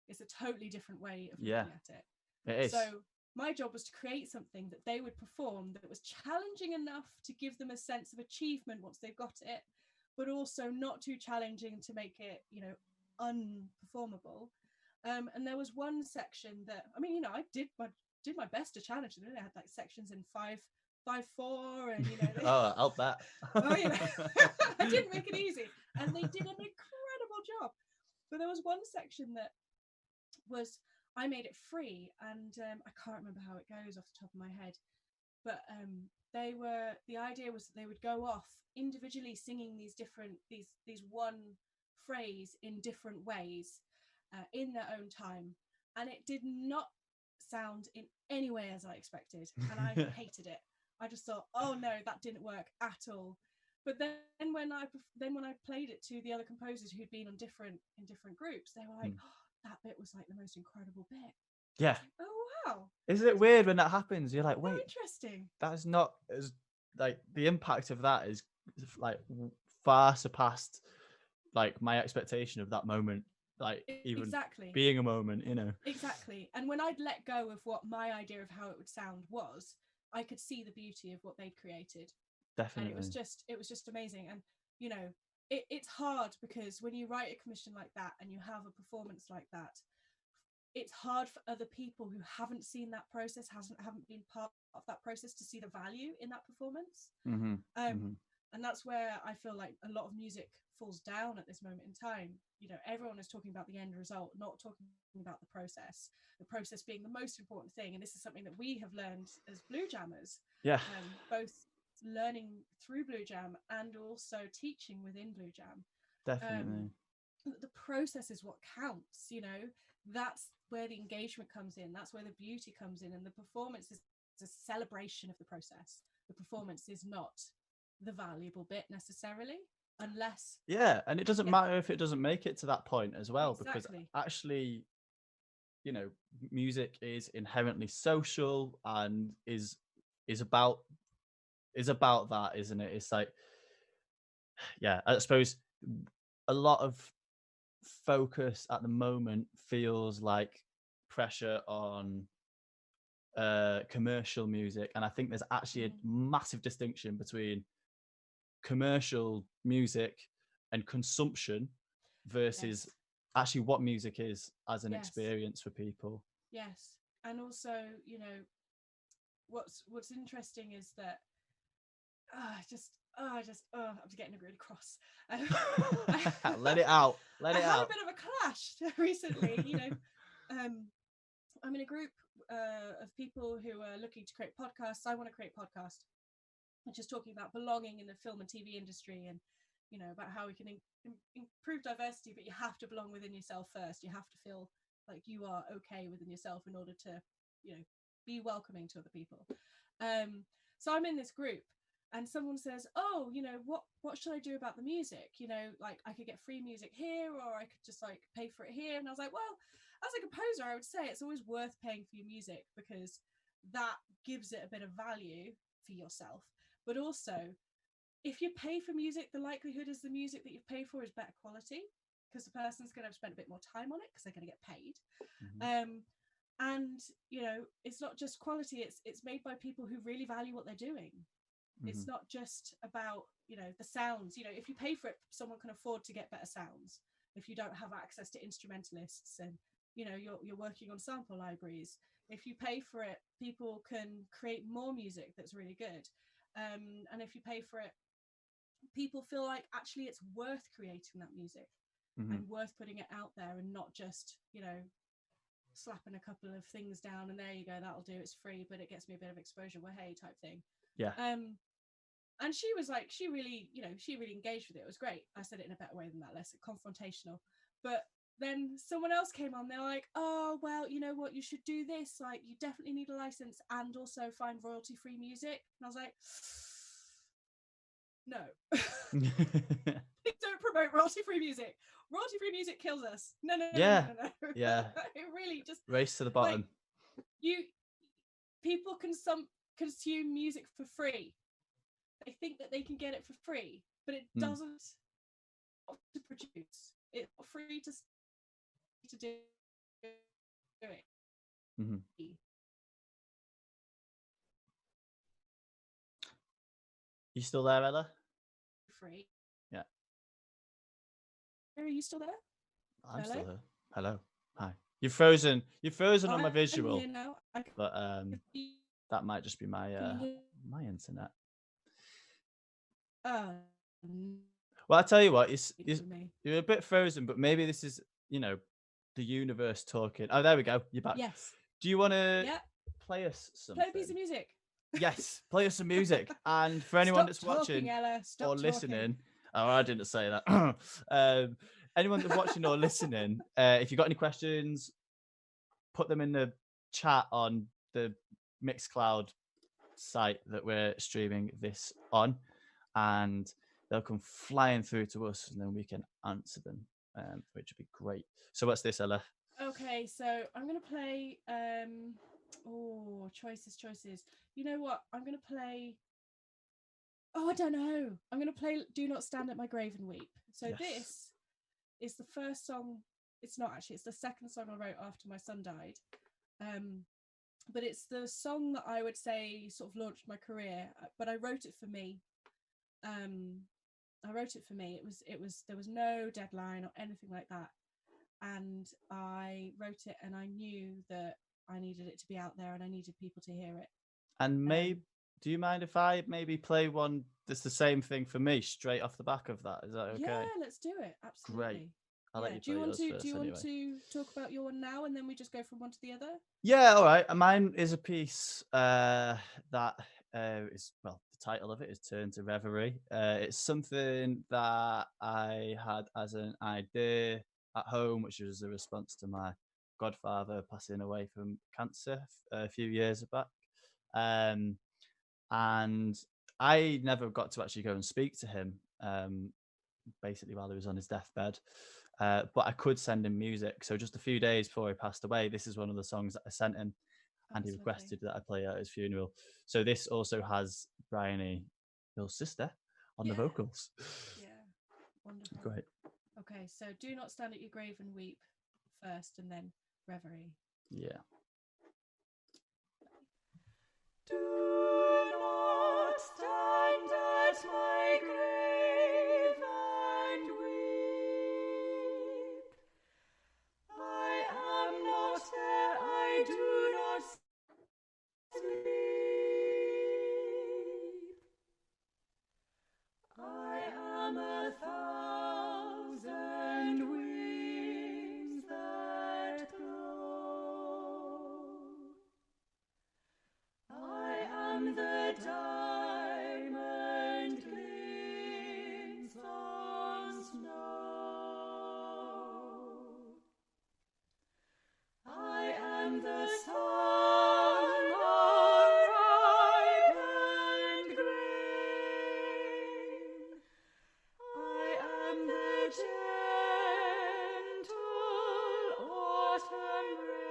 It's a totally different way of looking at it. It is. So my job was to create something that they would perform that was challenging enough to give them a sense of achievement once they've got it, but also not too challenging to make it, you know, unperformable. And there was one section that, I mean, you know, I did my best to challenge them. They had like sections in 5/4, and, you know, I'll bet. You know, I didn't make it easy, and they did an incredible job. But there was one section that was, I made it free, and I can't remember how it goes off the top of my head, but the idea was that they would go off individually singing these one phrase in different ways in their own time, and it did not sound in any way as I expected, and I hated it. I just thought, oh no, that didn't work at all. But then when I played it to the other composers who'd been in different groups, they were like, oh, that bit was like the most incredible bit. Yeah. Like, oh wow. Isn't it weird when that happens? You're like, wait, oh, interesting. That's not as, like, the impact of that is like far surpassed like my expectation of that moment. like even Exactly. being a moment, you know. Exactly. And when I'd let go of what my idea of how it would sound was, I could see the beauty of what they'd created. Definitely. And it was just amazing. And you know, it's hard because when you write a commission like that and you have a performance like that, it's hard for other people who haven't seen that process, haven't been part of that process, to see the value in that performance. And that's where I feel like a lot of music falls down at this moment in time. You know, everyone is talking about the end result, not talking about the process being the most important thing. And this is something that we have learned as Blue Jammers, both learning through Blue Jam and also teaching within Blue Jam. Definitely. The process is what counts, you know. That's where the engagement comes in, that's where the beauty comes in, and the performance is a celebration of the process. The performance is not the valuable bit necessarily, unless and it doesn't matter if it doesn't make it to that point as well. Exactly. Because actually, you know, music is inherently social and is about that, isn't it? It's like, I suppose a lot of focus at the moment feels like pressure on commercial music, and I think there's actually a massive distinction between commercial music and consumption versus actually what music is as an experience for people. And also, you know, what's interesting is that I'm getting really cross. Let it out. I had a bit of a clash recently. You know, I'm in a group of people who are looking to create podcasts. I want to create a podcast, which is talking about belonging in the film and TV industry, and you know, about how we can improve diversity, but you have to belong within yourself first. You have to feel like you are okay within yourself in order to, you know, be welcoming to other people. So I'm in this group, and someone says, oh, you know, what should I do about the music? You know, like I could get free music here, or I could just like pay for it here. And I was like, well, as a composer, I would say it's always worth paying for your music, because that gives it a bit of value for yourself. But also, if you pay for music, the likelihood is the music that you've paid for is better quality, because the person's going to have spent a bit more time on it because they're going to get paid. And you know, it's not just quality, it's made by people who really value what they're doing. It's not just about, you know, the sounds. You know, if you pay for it, someone can afford to get better sounds. If you don't have access to instrumentalists and, you know, you're working on sample libraries, if you pay for it, people can create more music that's really good. And if you pay for it, people feel like actually it's worth creating that music and worth putting it out there, and not just, you know, slapping a couple of things down and there you go, that'll do, it's free, but it gets me a bit of exposure, well, hey, type thing. And she was like, she really engaged with it. It was great. I said it in a better way than that, less confrontational. But then someone else came on, they're like, oh, well, you know what, you should do this, like you definitely need a license and also find royalty free music. And I was like, no. Don't promote royalty free music. Royalty free music kills us. No. Yeah. It really just race to the bottom. Like, people consume music for free. They think that they can get it for free, but it doesn't to produce. It's not free to do it. You still there, Ella? Free. Yeah. Are you still there? I'm still here. Hello. Hi. You're frozen on my visual. I'm here now. But that might just be my internet. Well, I tell you what, you're a bit frozen, but maybe this is, you know, the universe talking. Oh, there we go. You're back. Yes. Do you want to play us something? Play a piece of music. Yes, play us some music. And for anyone that's watching or listening, oh, I didn't say that. Anyone that's watching or listening, if you've got any questions, put them in the chat on the Mixcloud site that we're streaming this on, and they'll come flying through to us, and then we can answer them, which would be great. So what's this, Ella? Okay, so I'm going to play... choices. You know what? I'm going to play... Oh, I don't know. I'm going to play Do Not Stand at My Grave and Weep. So This is the first song. it's not actually. It's the second song I wrote after my son died. But it's the song that I would say sort of launched my career. But I wrote it for me. I wrote it for me. It was there was no deadline or anything like that. And I wrote it, and I knew that I needed it to be out there, and I needed people to hear it. And maybe, do you mind if I maybe play one that's the same thing for me straight off the back of that? Is that okay? Yeah, let's do it. Absolutely. Great. I'll let you play yours first Do you anyway. want to talk about your one now, and then we just go from one to the other? Yeah, all right. Mine is a piece that is, well, the title of it is Turn to Reverie. It's something that I had as an idea at home, which was a response to my godfather passing away from cancer a few years back. And I never got to actually go and speak to him, basically while he was on his deathbed. But I could send him music. So just a few days before he passed away, this is one of the songs that I sent him, and he requested that I play at his funeral. So this also has Bryony, Bill's sister, on the vocals. Yeah, wonderful. Great. Okay, so Do Not Stand at Your Grave and Weep first, and then Reverie. Yeah. Do not stand at my grave and weep. I am not there, I do not sleep. I am 1,000 wings that blow. I am the diamond glints on snow. I am the sun unripened grain. I am the gentle autumn rain.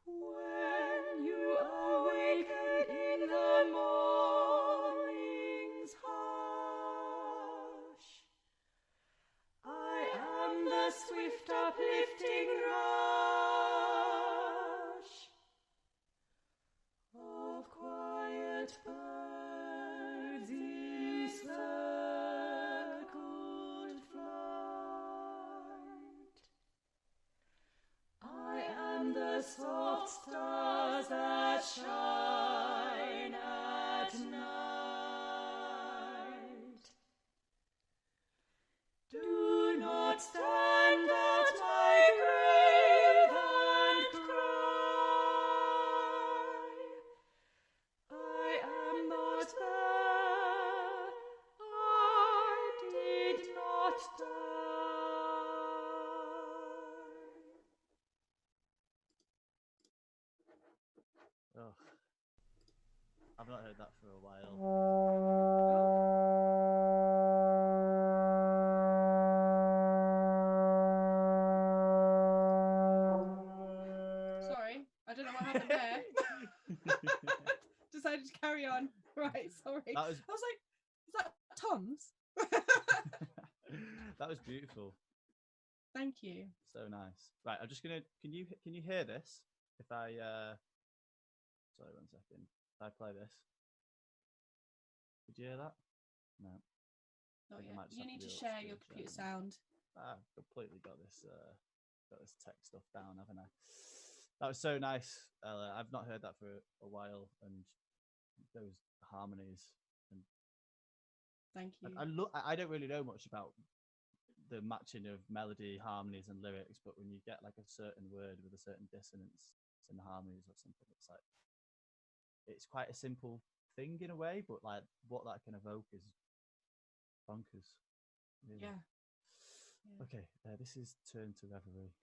When you awaken in the morning's hush, I am the swift uplifting rush of quiet birds in circled flight. I am the soft stars that shine at night. Do not stand at my grave and cry. I am not there. I did not die. Oh, I've not heard that for a while. Sorry, I don't know what happened there. Decided to carry on. Right, sorry. That was... I was like, is that Tom's? That was beautiful. Thank you. So nice. Right, I'm just gonna. Can you hear this? If I sorry, 1 second. If I play this, did you hear that? No. Not I yet. might just You have need to to do share upstream your computer sharing. sound. I've completely got this tech stuff down, haven't I? That was so nice, Ella. I've not heard that for a while, and those harmonies. And Thank you. I don't really know much about the matching of melody, harmonies, and lyrics, but when you get like a certain word with a certain dissonance in the harmonies or something, it's quite a simple thing in a way, but like what that can evoke is bonkers. Really. Yeah. Okay, this is Turn to Reverie.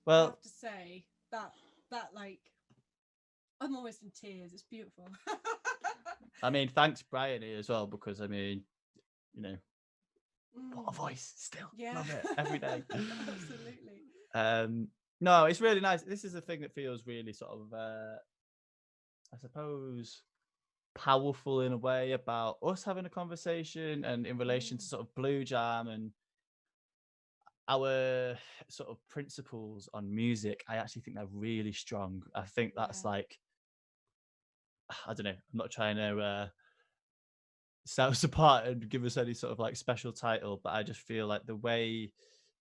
I Well, have to say that like I'm almost in tears. It's beautiful. I mean, thanks Brian here as well, because I mean, you know, what a Mm, voice! Still yeah, love it every day. absolutely. Um, no, it's really nice. This is a thing that feels really sort of, I suppose, powerful in a way about us having a conversation, and in relation to Mm, sort of Blue Jam and our sort of principles on music. I actually think they're really strong. I think that's yeah. like, I don't know. I'm not trying to set us apart and give us any sort of like special title, but I just feel like the way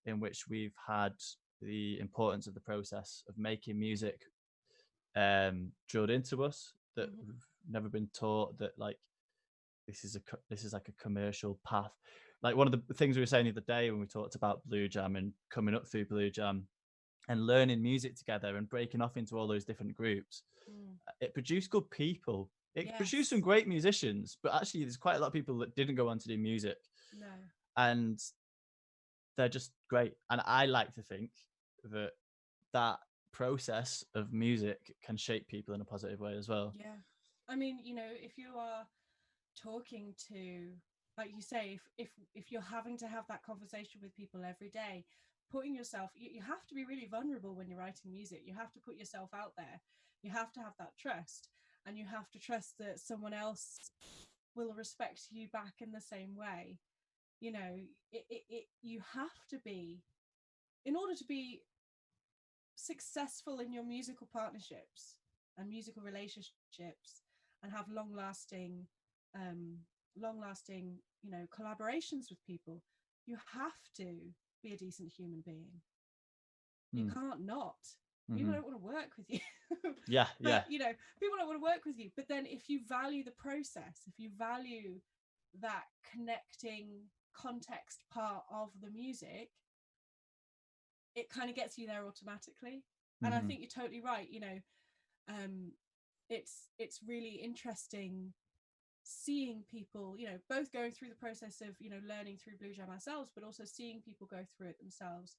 in which we've had the importance of the process of making music drilled into us, that Mhm. we've never been taught that like this is like a commercial path. Like one of the things we were saying the other day when we talked about Blue Jam and coming up through Blue Jam and learning music together and breaking off into all those different groups, Mm. it produced good people. It produced some Yes. great musicians, but actually there's quite a lot of people that didn't go on to do music, No. and they're just great. And I like to think that that process of music can shape people in a positive way as well. Yeah. I mean, if you are talking to, like you say, if you're having to have that conversation with people every day, putting yourself, you have to be really vulnerable when you're writing music. You have to put yourself out there. You have to have that trust, and you have to trust that someone else will respect you back in the same way. You have to be, in order to be successful in your musical partnerships and musical relationships, and have um long lasting collaborations with people, you have to be a decent human being. You Mm. can't not. People Hmm. don't want to work with you. Yeah, But yeah. people don't want to work with you, but then if you value the process, if you value that connecting context part of the music, it kind of gets you there automatically. And I Hmm. think you're totally right. Um it's really interesting seeing people, both going through the process of learning through Blue Jam ourselves, but also seeing people go through it themselves,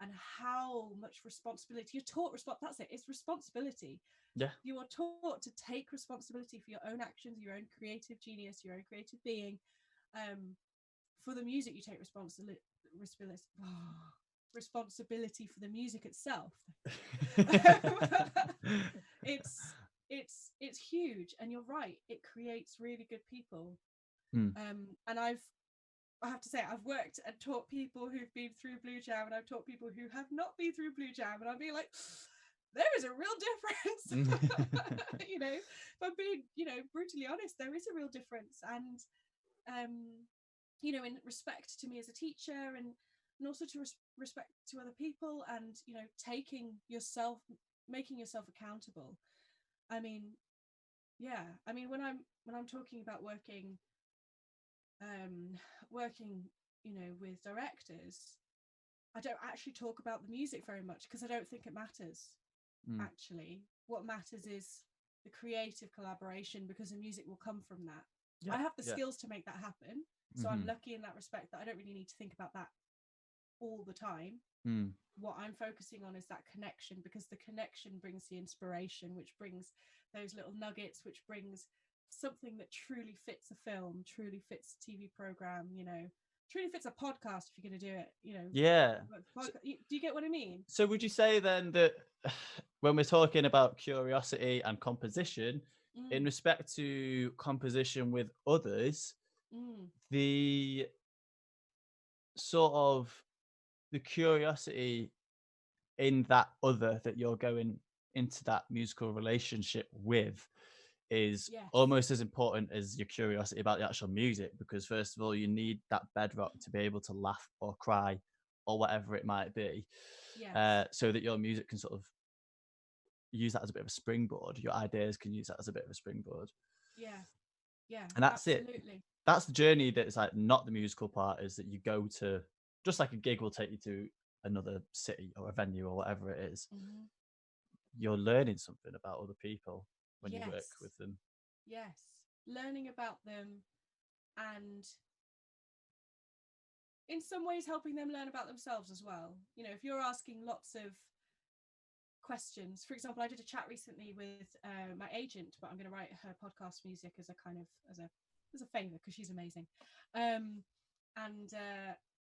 and how much responsibility you're taught. That's it, it's responsibility. Yeah. You are taught to take responsibility for your own actions, your own creative genius, your own creative being. For the music, you take responsibility for the music itself. it's it's huge, and you're right, it creates really good people. Mm. And I have to say, I've worked and taught people who've been through Blue Jam, and I've taught people who have not been through Blue Jam, and I'll be like, there is a real difference. If I'm being brutally honest, there is a real difference. And in respect to me as a teacher, and also to respect to other people, and making yourself accountable. I mean, yeah, I mean, when I'm talking about working with directors, I don't actually talk about the music very much, because I don't think it matters. Mm. Actually, what matters is the creative collaboration, because the music will come from that. Yeah, I have the yeah. skills to make that happen, so I'm Hmm. lucky in that respect, that I don't really need to think about that all the time. Mm. What I'm focusing on is that connection, because the connection brings the inspiration, which brings those little nuggets, which brings something that truly fits a film, truly fits a TV program, truly fits a podcast if you're going to do it. Yeah. So, Do you get what I mean? so would you say then that when we're talking about curiosity and composition, in Mm, respect to composition with others, mm, the sort of the curiosity in that other that you're going into that musical relationship with is yes. almost as important as your curiosity about the actual music, because first of all you need that bedrock to be able to laugh or cry or whatever it might be, Yes. so that your music can sort of use that as a bit of a springboard, your ideas can use that as a bit of a springboard, Yeah. Yeah. and that's it. Absolutely. That's the journey. That's like not the musical part, is that you go to, just like a gig will take you to another city or a venue or whatever it is, Hmm. you're learning something about other people when you work Yes. with them. Yes. Learning about them, and in some ways helping them learn about themselves as well. If you're asking lots of questions. For example, I did a chat recently with my agent, but I'm going to write her podcast music as a kind of as a favor because she's amazing. And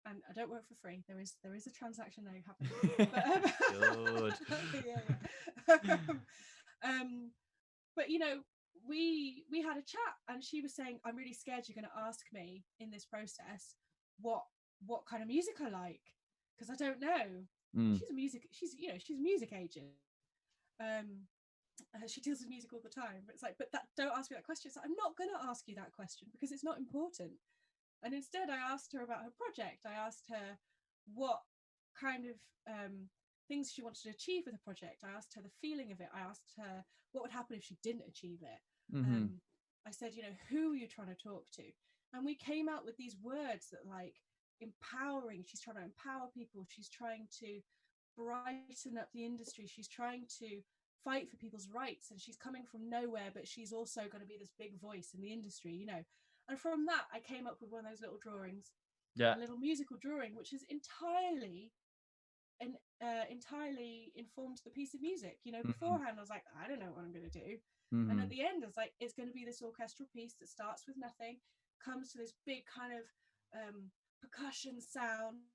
I don't work for free. There is a transaction there happening. Good. But you know, we had a chat, and she was saying, "I'm really scared you're going to ask me in this process what kind of music I like, because I don't know." She's a music agent. She deals with music all the time. But it's like, but don't ask me that question. It's like, I'm not going to ask you that question because it's not important. And instead, I asked her about her project. I asked her what kind of things she wanted to achieve with the project. I asked her the feeling of it. I asked her what would happen if she didn't achieve it. I said, you know, who are you trying to talk to? And we came out with these words that, like, empowering. She's trying to empower people. She's trying to brighten up the industry. She's trying to fight for people's rights, and she's coming from nowhere, but she's also going to be this big voice in the industry, you know. And from that, I came up with one of those little drawings, a little musical drawing, which is entirely informed the piece of music. You know, beforehand I was like, I don't know what I'm going to do. And at the end, it's like, it's going to be this orchestral piece that starts with nothing, comes to this big kind of percussion sound.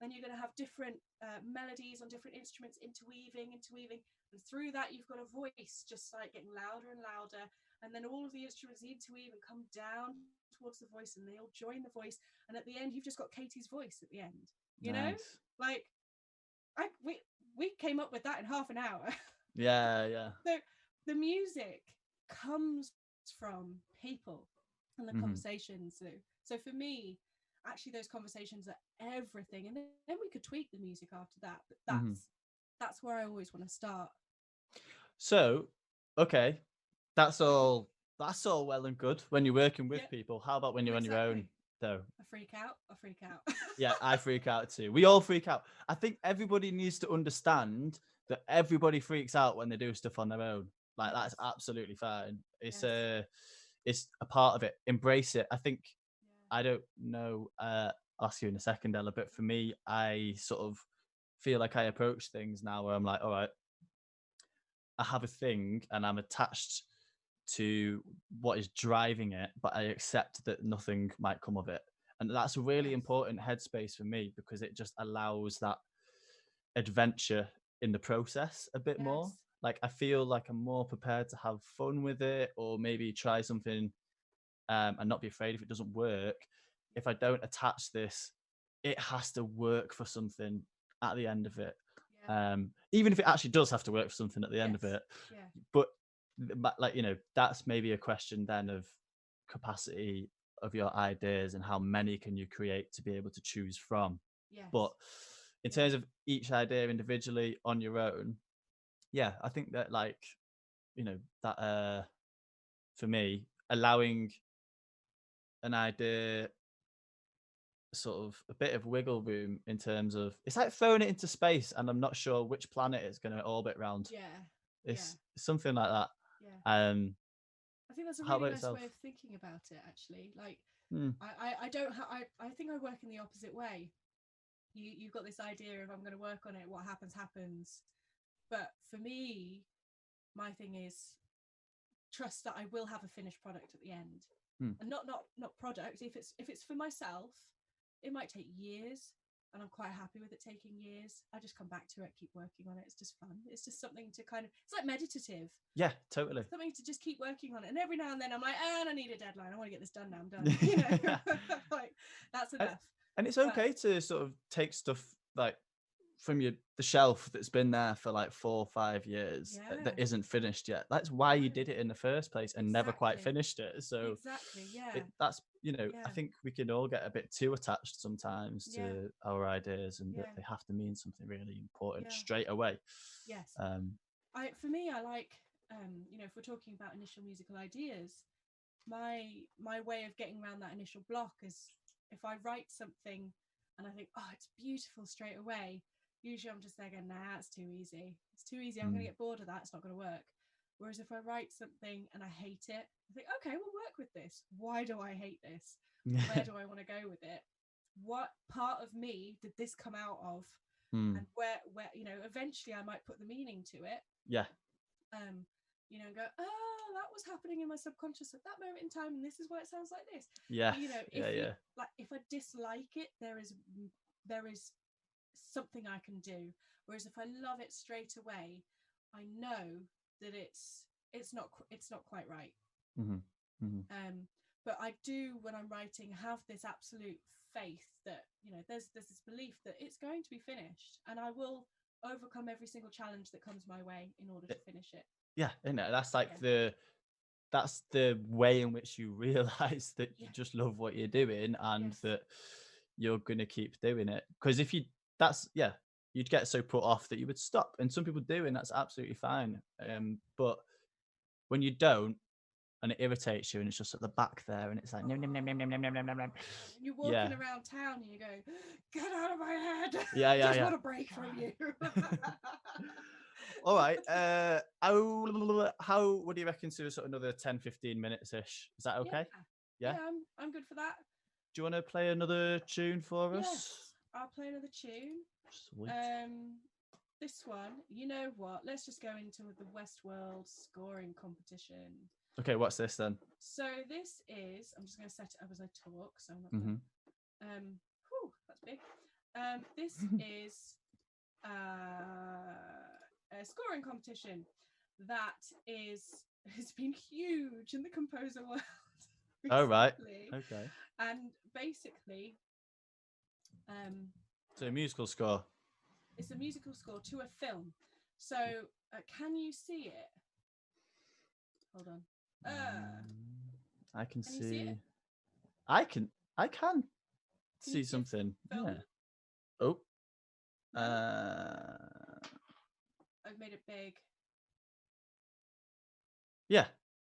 Then you're going to have different melodies on different instruments interweaving. And through that, you've got a voice just like getting louder and louder. And then all of the instruments interweave and come down towards the voice, and they all join the voice. And at the end, you've just got Katie's voice at the end. You know, like we came up with that in half an hour. Yeah. So the music comes from people and the conversations. So for me, actually, those conversations are everything, and then we could tweak the music after that. But that's where I always want to start. So, okay, that's all well and good when you're working with people. How about when you're on your own, though? I freak out. Yeah, I freak out too. We all freak out. I think everybody needs to understand that everybody freaks out when they do stuff on their own. Like, that's absolutely fine. It's it's a part of it. Embrace it. I think, I don't know, I'll ask you in a second, Ella, but for me, I sort of feel like I approach things now where I'm like, all right, I have a thing and I'm attached to what is driving it, but I accept that nothing might come of it. And that's a really important headspace for me, because it just allows that adventure in the process a bit more. Like, I feel like I'm more prepared to have fun with it, or maybe try something and not be afraid if it doesn't work. If I don't attach this, it has to work for something at the end of it. Even if it actually does have to work for something at the end of it. But like, you know, that's maybe a question then of capacity of your ideas and how many can you create to be able to choose from. But in terms of each idea individually on your own, I think that, like, you know, that for me, allowing an idea sort of a bit of wiggle room in terms of, it's like throwing it into space and I'm not sure which planet it's going to orbit around. It's something like that. I think that's a really nice way of thinking about it, actually. Like, I think I work in the opposite way. You've got this idea of, I'm going to work on it, what happens. But for me, my thing is trust that I will have a finished product at the end. And not product. If it's for myself, it might take years, and I'm quite happy with it taking years. I just come back to it, keep working on it. It's just fun. It's just something to kind of, it's like meditative. Yeah, totally. Something to just keep working on it. And every now and then I'm like, I need a deadline. I want to get this done now. I'm done. You know, like, that's enough. And it's okay to sort of take stuff like from the shelf that's been there for like 4 or 5 years that isn't finished yet. That's why you did it in the first place and never quite finished it. So that's, you know, I think we can all get a bit too attached sometimes to our ideas, and that they have to mean something really important straight away. For me, I like, you know, if we're talking about initial musical ideas, my way of getting around that initial block is, if I write something and I think, oh, it's beautiful straight away, usually I'm just there going, nah, it's too easy. It's too easy. I'm going to get bored of that. It's not going to work. Whereas if I write something and I hate it, I think, okay, we'll work with this. Why do I hate this? Where do I want to go with it? What part of me did this come out of? Mm. and where eventually I might put the meaning to it. Yeah. And go, oh, that was happening in my subconscious at that moment in time, and this is why it sounds like this. Yeah. If I dislike it, there is something I can do. Whereas if I love it straight away, I know that it's not quite right. Mm-hmm. Mm-hmm. But I do, when I'm writing, have this absolute faith that there's this belief that it's going to be finished, and I will overcome every single challenge that comes my way in order to finish it. Yeah, that's like that's the way in which you realize that you just love what you're doing, and that you're going to keep doing it. Because if you'd get so put off that you would stop, and some people do, and that's absolutely fine. But when you don't, and it irritates you, and it's just at the back there, and it's like nom, nom, nom, nom, nom, nom, nom, nom, nom. You're walking around town and you go, get out of my head. I just want a break from you. All right. How would you reckon to sort of another 10-15 minutes ish? Is that okay? Yeah, I'm good for that. Do you want to play another tune for us? Yes, I'll play another tune. Sweet. This one, you know what? Let's just go into the Westworld scoring competition. Okay, what's this then? So this is, I'm just going to set it up as I talk, so I'm not that's big. This is a scoring competition that has been huge in the composer world. Oh, right. Okay. And basically, so a musical score. It's a musical score to a film. So can you see it? Hold on. I can see it? I can see something. Yeah. Oh. I've made it big. Yeah.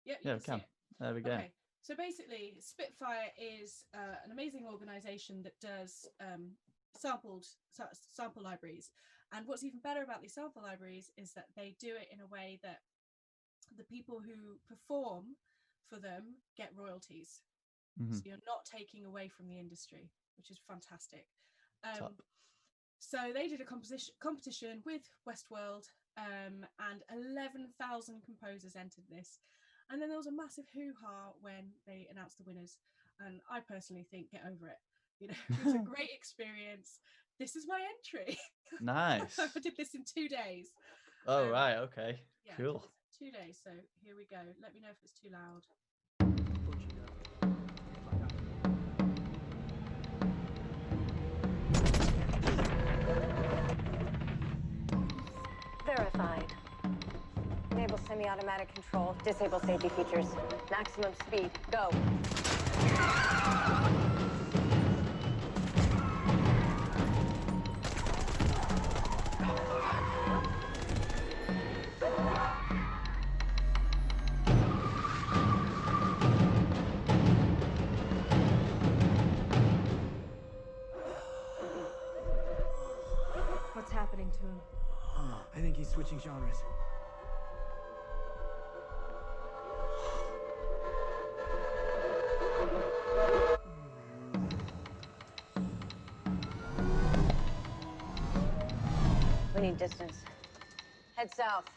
Yeah, we can. There we go. Okay. So basically, Spitfire is an amazing organization that does sample libraries. And what's even better about these sample libraries is that they do it in a way that the people who perform for them get royalties. Mm-hmm. So you're not taking away from the industry, which is fantastic. So they did a competition with Westworld, and 11,000 composers entered this. And then there was a massive hoo-ha when they announced the winners. And I personally think, get over it. It was a great experience. This is my entry. Nice. I did this in 2 days. Oh, right. Okay. Yeah, cool. 2 days. So here we go. Let me know if it's too loud. Verified. Enable semi-automatic control. Disable safety features. Maximum speed. Go. What's happening to him? I think he's switching genres. We need distance. Head south.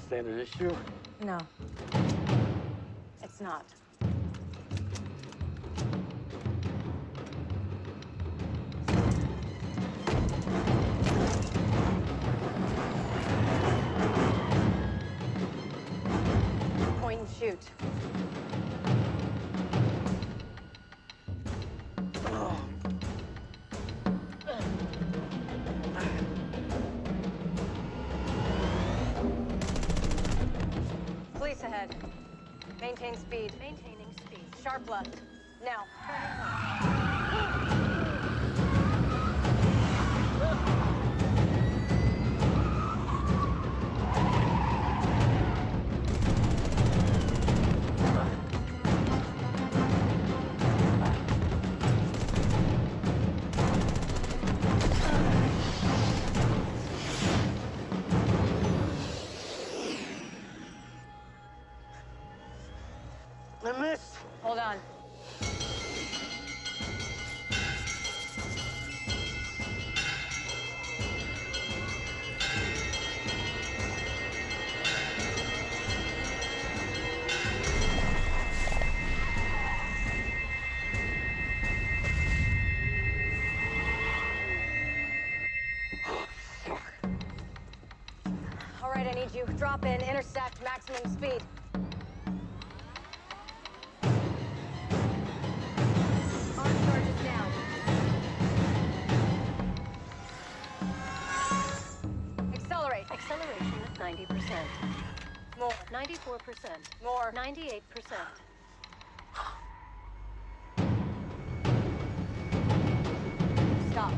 Standard issue? No. It's not. Point and shoot. Police ahead. Maintain speed. Maintaining speed. sharp left. Now. I missed. Hold on. All right, I need you. Drop in, intersect, maximum speed. Arm charges now. Accelerate. Acceleration at 90%. More. 94%. More. 98%. Stop.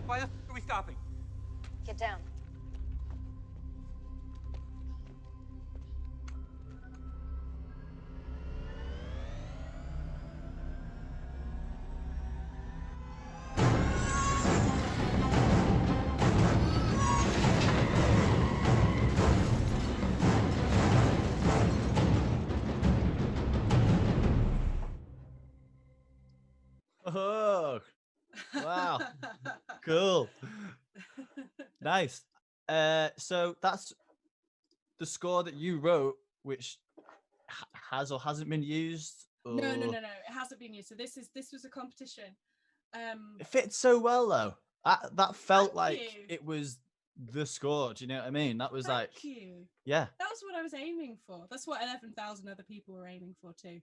Why the f are we stopping? Get down. Oh, wow. Cool. Nice. So that's the score that you wrote, which has or hasn't been used. No. or- It hasn't been used. So this was a competition. It fits so well though. That felt Thank like you. it was the score. Do you know what I mean? That was Thank like, you. yeah. That was what I was aiming for. That's what 11,000 other people were aiming for too.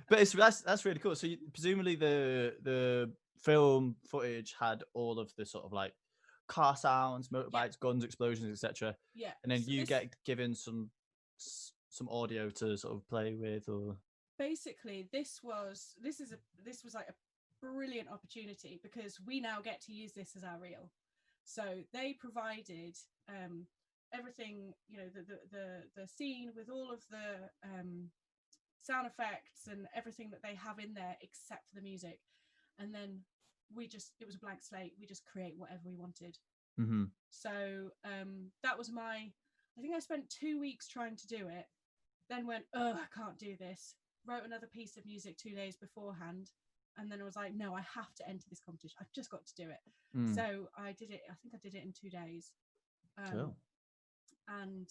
But that's really cool. So presumably the film footage had all of the sort of like car sounds, motorbikes, guns, explosions, etc. Yeah. And then so you this- get given some audio to sort of play with, or basically this was like a brilliant opportunity because we now get to use this as our reel. So they provided everything, you know, the scene with all of the sound effects and everything that they have in there except for the music, and then it was a blank slate. We just create whatever we wanted. mm-hmm. So that was I think I spent 2 weeks trying to do it, then went, oh, I can't do this, wrote another piece of music 2 days beforehand, and then I was like, no, I have to enter this competition. I've just got to do it. So I did it. I think I did it in 2 days. Cool. And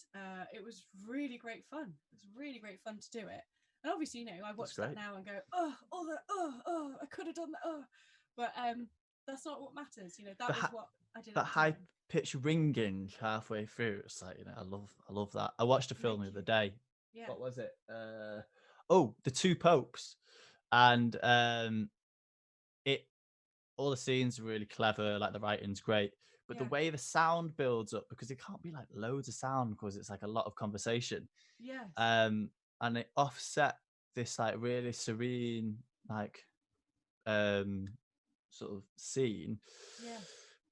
it was really great fun. It was really great fun to do it. And obviously, you know, I watch that now and go, I could have done that. But that's not what matters. You know, that was what I did. That high pitch ringing halfway through. It's like, you know, I love that. I watched a film the other day. Yeah. What was it? The Two Popes, and all the scenes are really clever. Like the writing's great, but the way the sound builds up, because it can't be like loads of sound because it's like a lot of conversation. Yes. And it offset this like really serene like sort of scene. Yeah.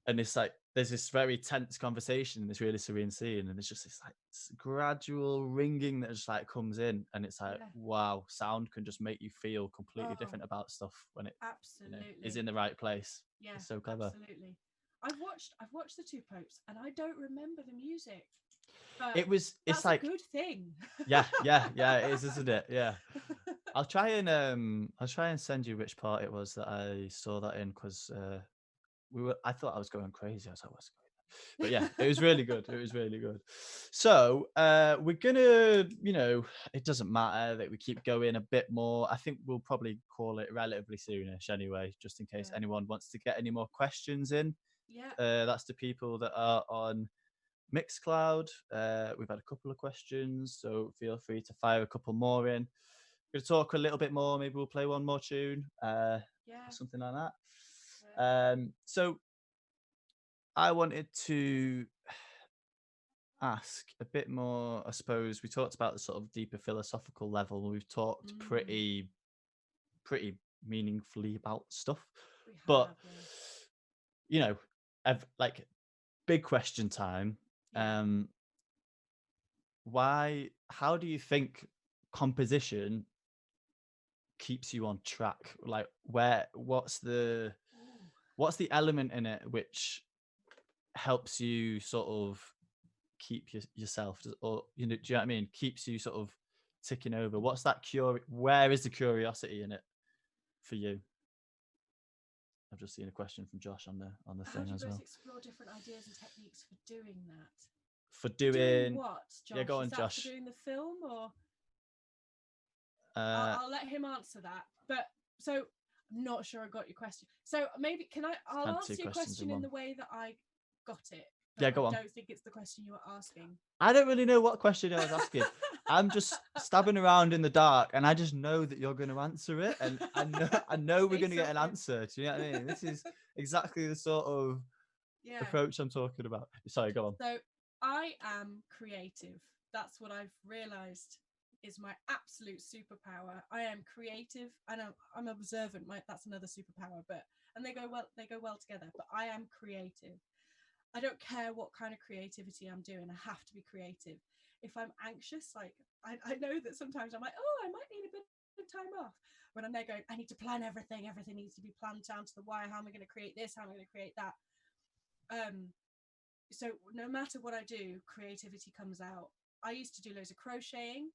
And it's like there's this very tense conversation in this really serene scene, and there's just this like gradual ringing that just like comes in, and it's like, wow, sound can just make you feel completely different about stuff when it is in the right place. Yeah, it's so clever. Absolutely. I've watched the Two Popes, and I don't remember the music. But It's like a good thing. yeah, it is, isn't it? Yeah. I'll try and send you which part it was that I saw that in, because I thought I was going crazy. I was like, what's going on? But yeah, it was really good. It was really good. So we're gonna, you know, it doesn't matter that we keep going a bit more. I think we'll probably call it relatively soonish anyway, just in case anyone wants to get any more questions in. Yeah. That's the people that are on Mixcloud. We've had a couple of questions, so feel free to fire a couple more in. We're going to talk a little bit more. Maybe we'll play one more tune, something like that. So I wanted to ask a bit more. I suppose we talked about the sort of deeper philosophical level. We've talked pretty meaningfully about stuff, We but have, yeah. you know, like big question time. Yeah. How do you think composition keeps you on track? Like, what's the element in it which helps you sort of keep yourself, or do you know what I mean? Keeps you sort of ticking over. What's that where is the curiosity in it for you? I've just seen a question from Josh on the How thing do you as both well. explore different ideas and techniques for doing that? For Doing doing what, Josh? Yeah, go on, Is that Josh. for doing the film, or Uh, I'll let him answer that. But so I'm not sure I got your question. So maybe I'll kind of answer two your questions in question in one. the way that I got it. Yeah, But go I on. don't think it's the question you were asking. I don't really know what question I was asking. I'm just stabbing around in the dark, and I just know that you're going to answer it, and I know we're Say going to get an something. answer. Do you know what I mean? This is exactly the sort of Yeah. approach I'm talking about. Sorry, go on. So I am creative. That's what I've realized is my absolute superpower. I am creative and I'm observant. That's another superpower, and they go well together. But I am creative. I don't care what kind of creativity I'm doing. I have to be creative. If I'm anxious, like I know that sometimes I'm like, oh, I might need a bit of time off. When I'm there going, I need to plan everything. Everything needs to be planned down to the wire. How am I going to create this? How am I going to create that? So no matter what I do, creativity comes out. I used to do loads of crocheting.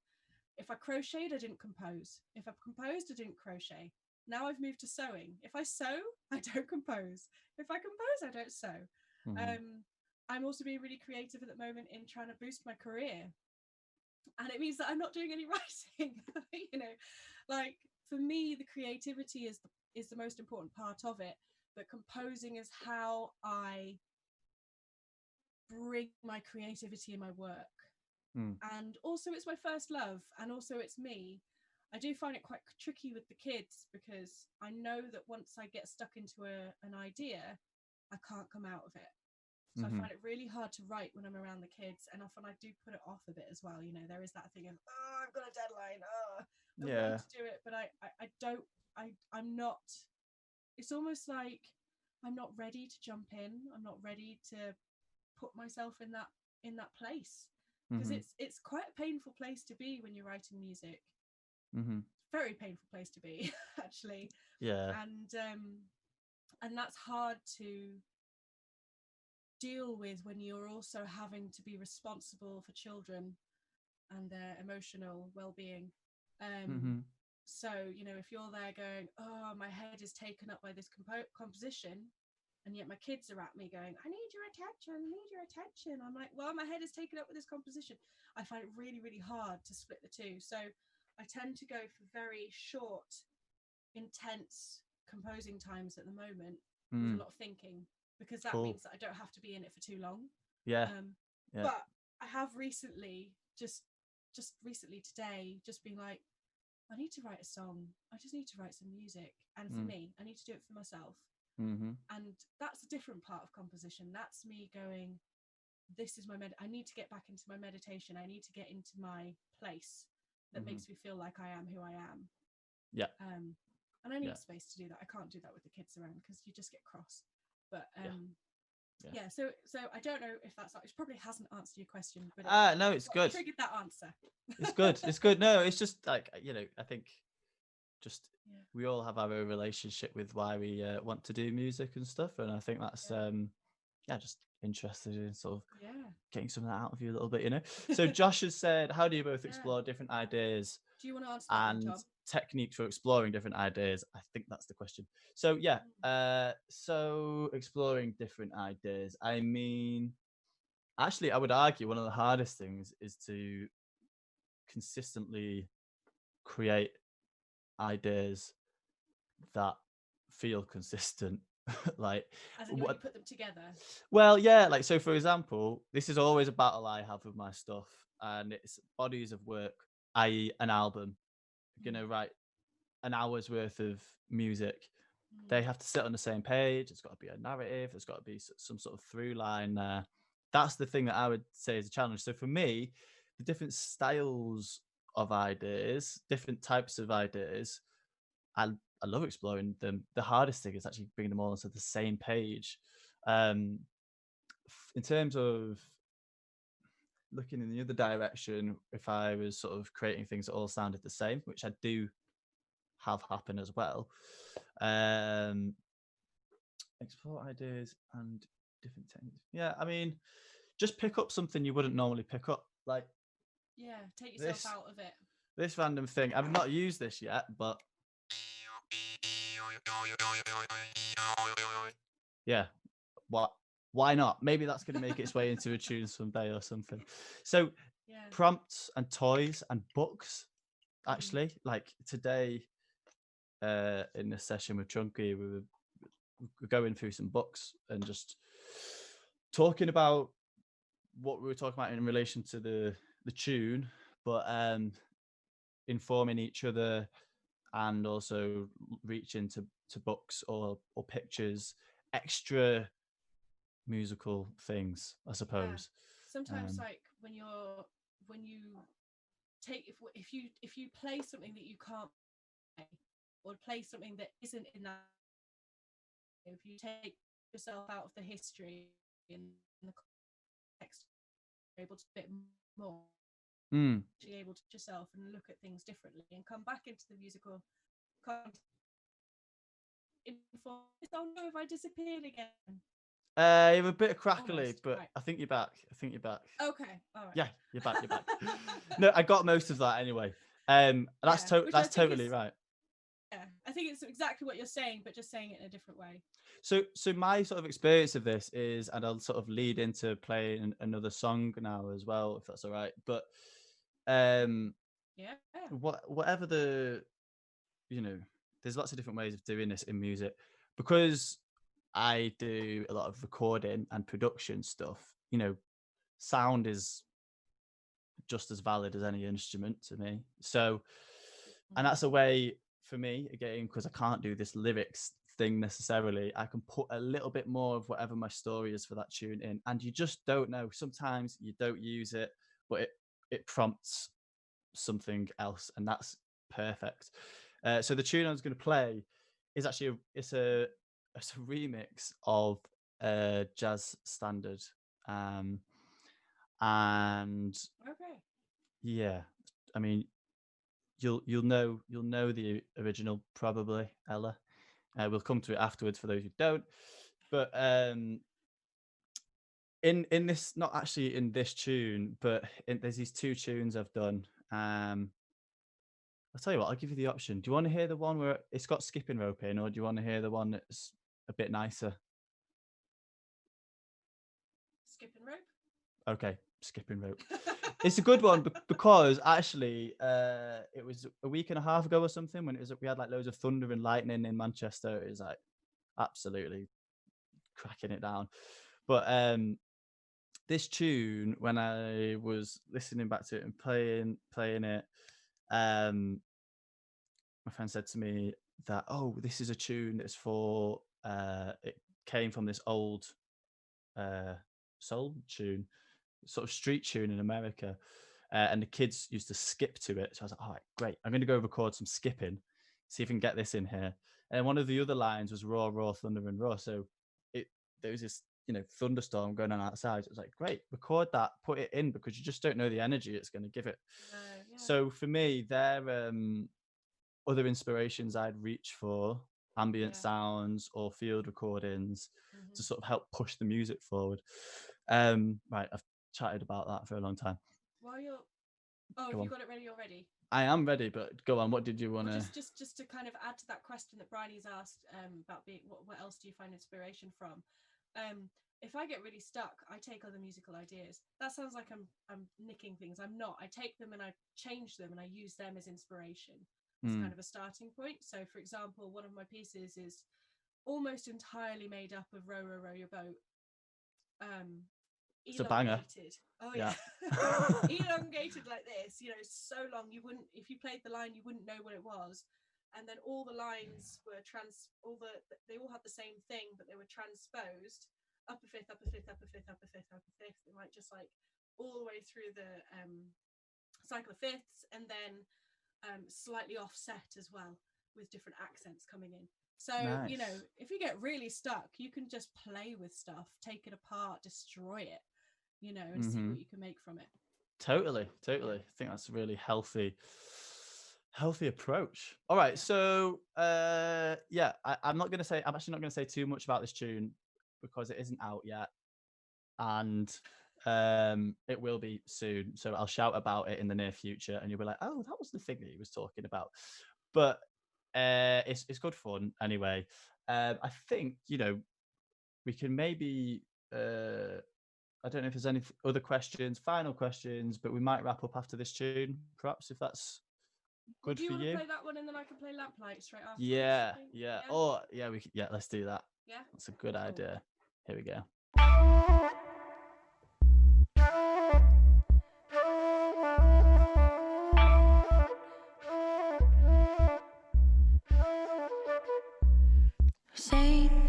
If I crocheted, I didn't compose. If I composed, I didn't crochet. Now I've moved to sewing. If I sew, I don't compose. If I compose, I don't sew. I'm also being really creative at the moment in trying to boost my career, and it means that I'm not doing any writing. Like for me, the creativity is the most important part of it, but composing is how I bring my creativity in my work. And also it's my first love, and also it's me. I do find it quite tricky with the kids because I know that once I get stuck into an idea, I can't come out of it. So I find it really hard to write when I'm around the kids, and often I do put it off a bit as well. There is that thing of, oh, I've got a deadline. Oh, I want to do it, but I don't. I'm not. It's almost like I'm not ready to jump in. I'm not ready to put myself in that place, because it's quite a painful place to be when you're writing music. Very painful place to be, actually. Yeah. And that's hard to deal with when you're also having to be responsible for children and their emotional well-being. So if you're there going, oh, my head is taken up by this composition, and yet my kids are at me going, I need your attention. I'm like, well, my head is taken up with this composition. I find it really, really hard to split the two. So I tend to go for very short, intense composing times at the moment with a lot of thinking, because that means that I don't have to be in it for too long. Yeah. But I have recently, just recently today, just been like, I need to write a song. I just need to write some music. And for me, I need to do it for myself. And that's a different part of composition. That's me going, this is I need to get back into my meditation. I need to get into my place that makes me feel like I am who I am. Yeah. And I need space to do that. I can't do that with the kids around because you just get cross. But so I don't know if it probably hasn't answered your question, but no, it's good. Triggered that answer. It's good. No, it's just like, I think just we all have our own relationship with why we want to do music and stuff, and I think that's just interested in sort of getting some of that out of you a little bit. So Josh has said, how do you both explore different ideas? Do you want to answer that and one, Tom? techniques for exploring different ideas? I think that's the question. So so exploring different ideas, I mean, actually I would argue one of the hardest things is to consistently create ideas that feel consistent. Like, as in when you put them together. Well, yeah, like, so for example, this is always a battle I have with my stuff, and it's bodies of work, i.e. an album. You're gonna write an hour's worth of music. They have to sit on the same page. It's got to be a narrative. There's got to be some sort of through line there. that's the thing that I would say is a challenge. So for me, the different styles of ideas, different types of ideas, I love exploring them. The hardest thing is actually bringing them all onto the same page. Um, in terms of looking in the other direction, if I was sort of creating things that all sounded the same, which I do have happen as well, explore ideas and different techniques. Yeah, I mean, just pick up something you wouldn't normally pick up, like Yeah, take yourself this out of it. this random thing. I've not used this yet, but yeah, what? Why not? Maybe that's going to make its way into a tune someday or something. So, Yeah. prompts and toys and books. Mhm. Actually, like today, in this session with Chunky, we were going through some books and just talking about what we were talking about in relation to the tune, but informing each other and also reaching to books or pictures, extra musical things, I suppose. Sometimes like when you take if you play something that you can't play, or play something that isn't in that, if you take yourself out of the history in the context, you're able to a bit more, you're able to yourself and look at things differently and come back into the musical context. Oh no, have I disappeared again? You're a bit crackly, Almost, but right. I think you're back. Okay, all right. Yeah, you're back. No, I got most of that anyway. That's Which totally right. Yeah, I think it's exactly what you're saying, but just saying it in a different way. So my sort of experience of this is, and I'll sort of lead into playing another song now as well, if that's all right. But Yeah. whatever there's lots of different ways of doing this in music, because I do a lot of recording and production stuff. Sound is just as valid as any instrument to me. So, and that's a way for me, again, because I can't do this lyrics thing necessarily, I can put a little bit more of whatever my story is for that tune in, and you just don't know. Sometimes you don't use it, but it prompts something else, and that's perfect. So the tune I was going to play is actually it's a remix of a jazz standard, and Okay. yeah, I mean, you'll know the original probably, Ella. We'll come to it afterwards for those who don't. But in this, not actually in this tune, but there's these two tunes I've done. I'll tell you what, I'll give you the option. Do you want to hear the one where it's got skipping rope in, or do you want to hear the one that's a bit nicer? Skipping rope? Okay, skipping rope. It's a good one because actually it was a week and a half ago or something when we had like loads of thunder and lightning in Manchester. It was like absolutely cracking it down. But this tune, when I was listening back to it and playing it, my friend said to me that, oh, this is a tune that's for it came from this old soul tune, sort of street tune in America, and the kids used to skip to it. So I was like, all right, great, I'm going to go record some skipping, see if we can get this in here. And one of the other lines was raw, raw, thunder and raw. So there was this thunderstorm going on outside. It was like, great, record that, put it in, because you just don't know the energy it's going to give it. Yeah. So for me, there other inspirations I'd reach for, ambient sounds or field recordings, to sort of help push the music forward. Right, I've chatted about that for a long time. While you're have you got it ready already? I am ready, but go on. What did you want to? Just to kind of add to that question that Bridie's asked about being what else do you find inspiration from? If I get really stuck, I take other musical ideas. That sounds like I'm nicking things. I'm not. I take them and I change them and I use them as inspiration. It's kind of a starting point. So, for example, one of my pieces is almost entirely made up of "Row, Row, Row Your Boat." It's a banger. Oh yeah. Elongated like this, so long you wouldn't, if you played the line, you wouldn't know what it was. And then all the lines were they all had the same thing, but they were transposed. upper fifth, upper fifth, upper fifth, upper fifth, upper fifth. It might just like all the way through the cycle of fifths, and then slightly offset as well with different accents coming in. So, you know, if you get really stuck, you can just play with stuff, take it apart, destroy it, you know, and see what you can make from it. Totally. I think that's a really healthy approach. All right, so I'm actually not going to say too much about this tune because it isn't out yet, and it will be soon. So I'll shout about it in the near future, and you'll be like, "Oh, that was the thing that he was talking about." But it's good fun anyway. I think, you know, we can maybe. I don't know if there's any other final questions, but we might wrap up after this tune, perhaps, if that's good for you. Do you want to play that one, and then I can play Lamplight straight after? Yeah. Oh, yeah, let's do that. Yeah, that's a good idea. Here we go.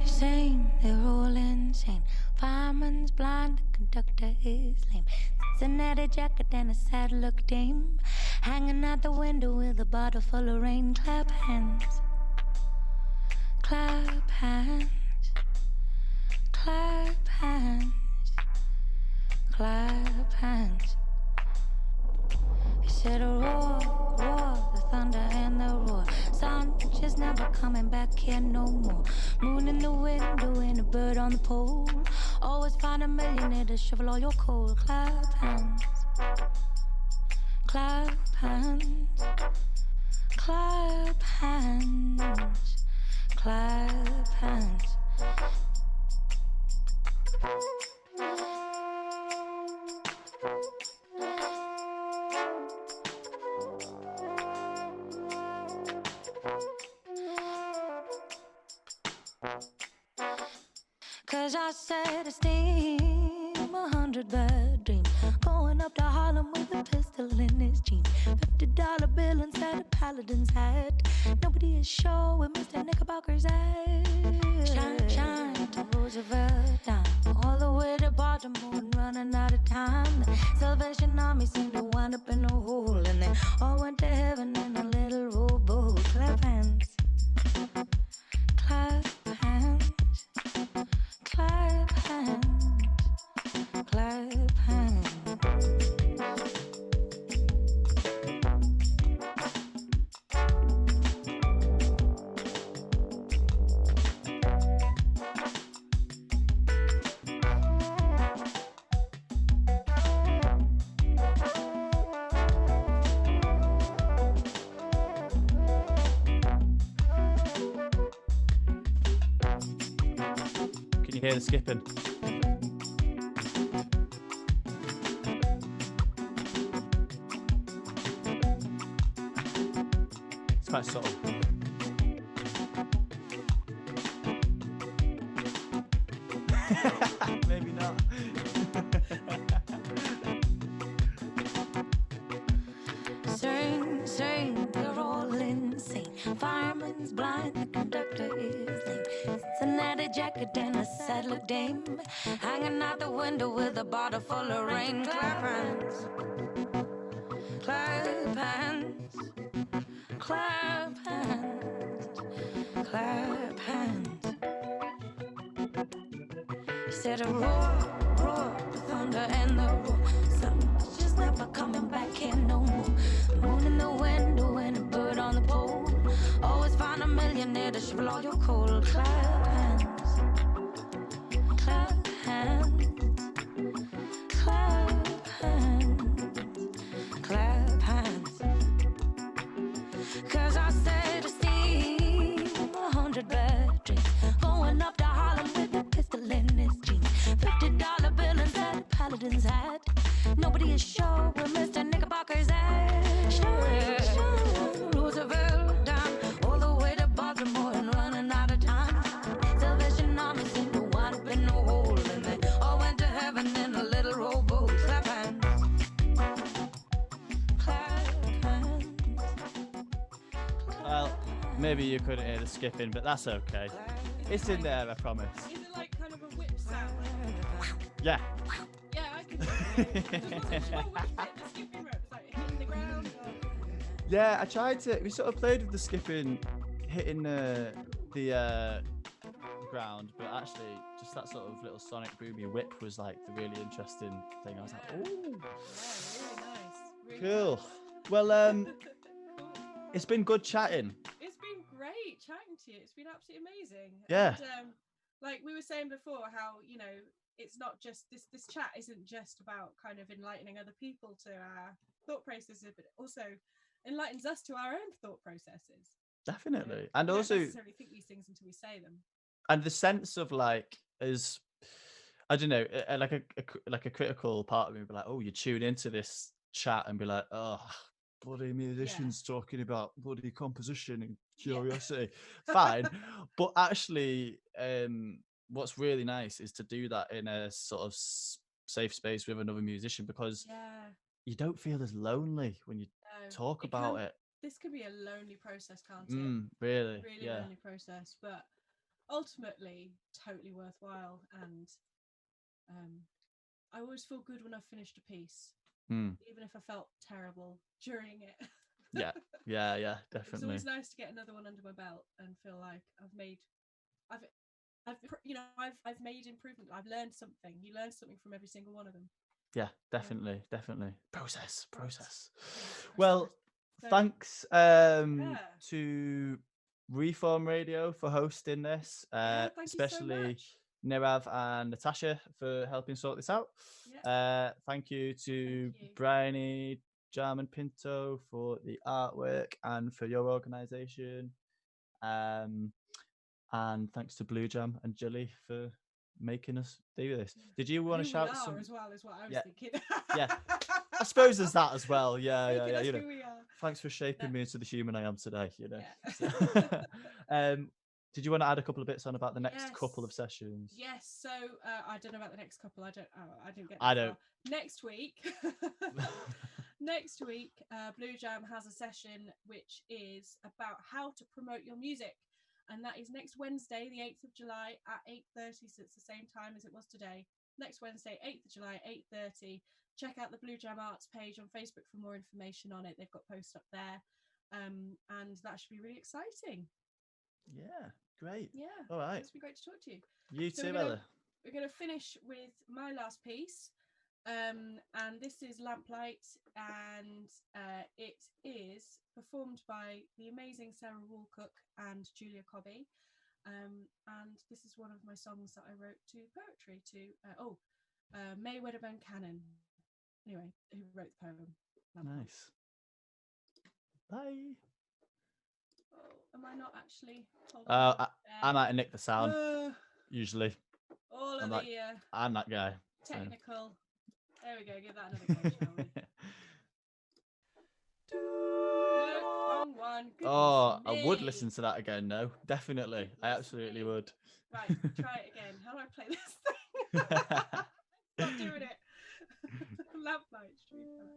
Sane, they're all insane. Fireman's blind, the conductor is lame. Cincinnati jacket and a sad look dame, hanging out the window with a bottle full of rain. Clap hands, clap hands, clap hands, clap hands. He said a roar, roar, the thunder and the roar. Sun just never coming back here no more. Moon in the window and a bird on the pole. Always find a millionaire to shovel all your coal. Clap hands, clap hands, clap hands, clap hands. Cause I said esteem 100 bad dreams. Going up to Harlem with a pistol in his jeans. $50 bill inside a paladin's hat. Nobody is sure where Mr. Knickerbocker's at. Shine to Roosevelt down all the way to Baltimore and running out of time. The Salvation Army seemed to wind up in a hole, and they all went to heaven in a little rowboat. Clap hands, clap hands, clap hands, clap hands. Can you hear the skipping? It's quite subtle. Maybe not. Sing, they're all insane. Fireman's blind, the conductor is lame. Cincinnati jacket and a sad look dame, hanging out the window with a bottle full of rain. Clap hands, clap hands, clap hands, clap hands. He said a roar, roar, the thunder and the roar. Something's just never coming back here no more. Moon in the window and a bird on the pole. Always find a millionaire to shovel all your coal. Clap hands, clap hands, clap hands, clap hands. Cause I said to Steve 100 bad dreams. Going up to Harlem with a pistol in his jeans. $50 bill inside a paladin's hat. Nobody is sure where Mr. Knickerbocker's at. Shine, Roosevelt down all the way to Baltimore and running out of time. Salvation Army seemed to wind up in a hole, and they all went to heaven in a little rowboat. Clap hands, clap hands. Well, maybe you couldn't hear the skipping, but that's okay. It's in there, I promise. Is it like kind of a whip sound? Like Yeah. Yeah, I can. Just wasn't sure which bit the skipping rope was like hitting the ground. Or... Yeah, I tried to. We sort of played with the skipping, hitting the ground, but actually, just that sort of little sonic boomy whip was like the really interesting thing. I was like, Yeah. oh, Yeah, really nice. Really cool. nice. Well, Cool. it's been good chatting. It's been great chatting to you. It's been absolutely amazing. Yeah. And like we were saying before, how it's not just this chat isn't just about kind of enlightening other people to our thought processes, but it also enlightens us to our own thought processes. Definitely. And we also, don't necessarily think these things until we say them. and the sense of like, as I don't know, like a critical part of me would be like, oh, you tune into this chat and be like, oh, bloody musicians talking about bloody composition and curiosity. Fine. But actually, what's really nice is to do that in a sort of safe space with another musician, because you don't feel as lonely when you talk about it. This could be a lonely process, can't it? Really Lonely process, but ultimately totally worthwhile. And I always feel good when I've finished a piece, even if I felt terrible during it. yeah, definitely. It's always nice to get another one under my belt and feel like I've made improvement. I've learned something. You learn something from every single one of them. Yeah, definitely. Process. Well, thanks to Reform Radio for hosting this, especially Nirav and Natasha for helping sort this out. Thank you to Bryony Jarman-Pinto for the artwork and for your organisation. And thanks to Blue Jam and Jilly for making us do this. Did you want to shout some as well, is what I was thinking. Yeah, I suppose there's that as well. Yeah. You know, we are. Thanks for shaping me into the human I am today. So, did you want to add a couple of bits on about the next couple of sessions? Yes. So I don't know about the next couple. I didn't get. I don't. Next week. Next week, Blue Jam has a session which is about how to promote your music. And that is next Wednesday, the 8th of July at 8:30. So it's the same time as it was today. Next Wednesday, 8th of July, 8:30. Check out the Blue Jam Arts page on Facebook for more information on it. They've got posts up there. And that should be really exciting. Yeah, great. Yeah. All right. It's been great to talk to you. You too, Ella. We're going to finish with my last piece. And this is Lamplight, and it is performed by the amazing Sarah Walcook and Julia Cobby. And this is one of my songs that I wrote to poetry to May Wedderburn Cannon. Anyway, who wrote the poem. Lamplight. Nice. Bye. Oh, am I not actually? I might nick the sound. Usually. All of I'm that guy. Technical. So. There we go. Give that another go, shall we? No, wrong one. Goodness I would listen to that again. No, definitely. I absolutely would. Right, try it again. How do I play this thing? Stop doing it. Lamplight Street.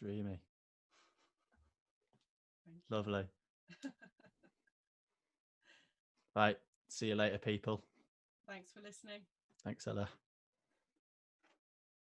Dreamy. Thank you. Lovely. Right. See you later, people. Thanks for listening. Thanks, Ella.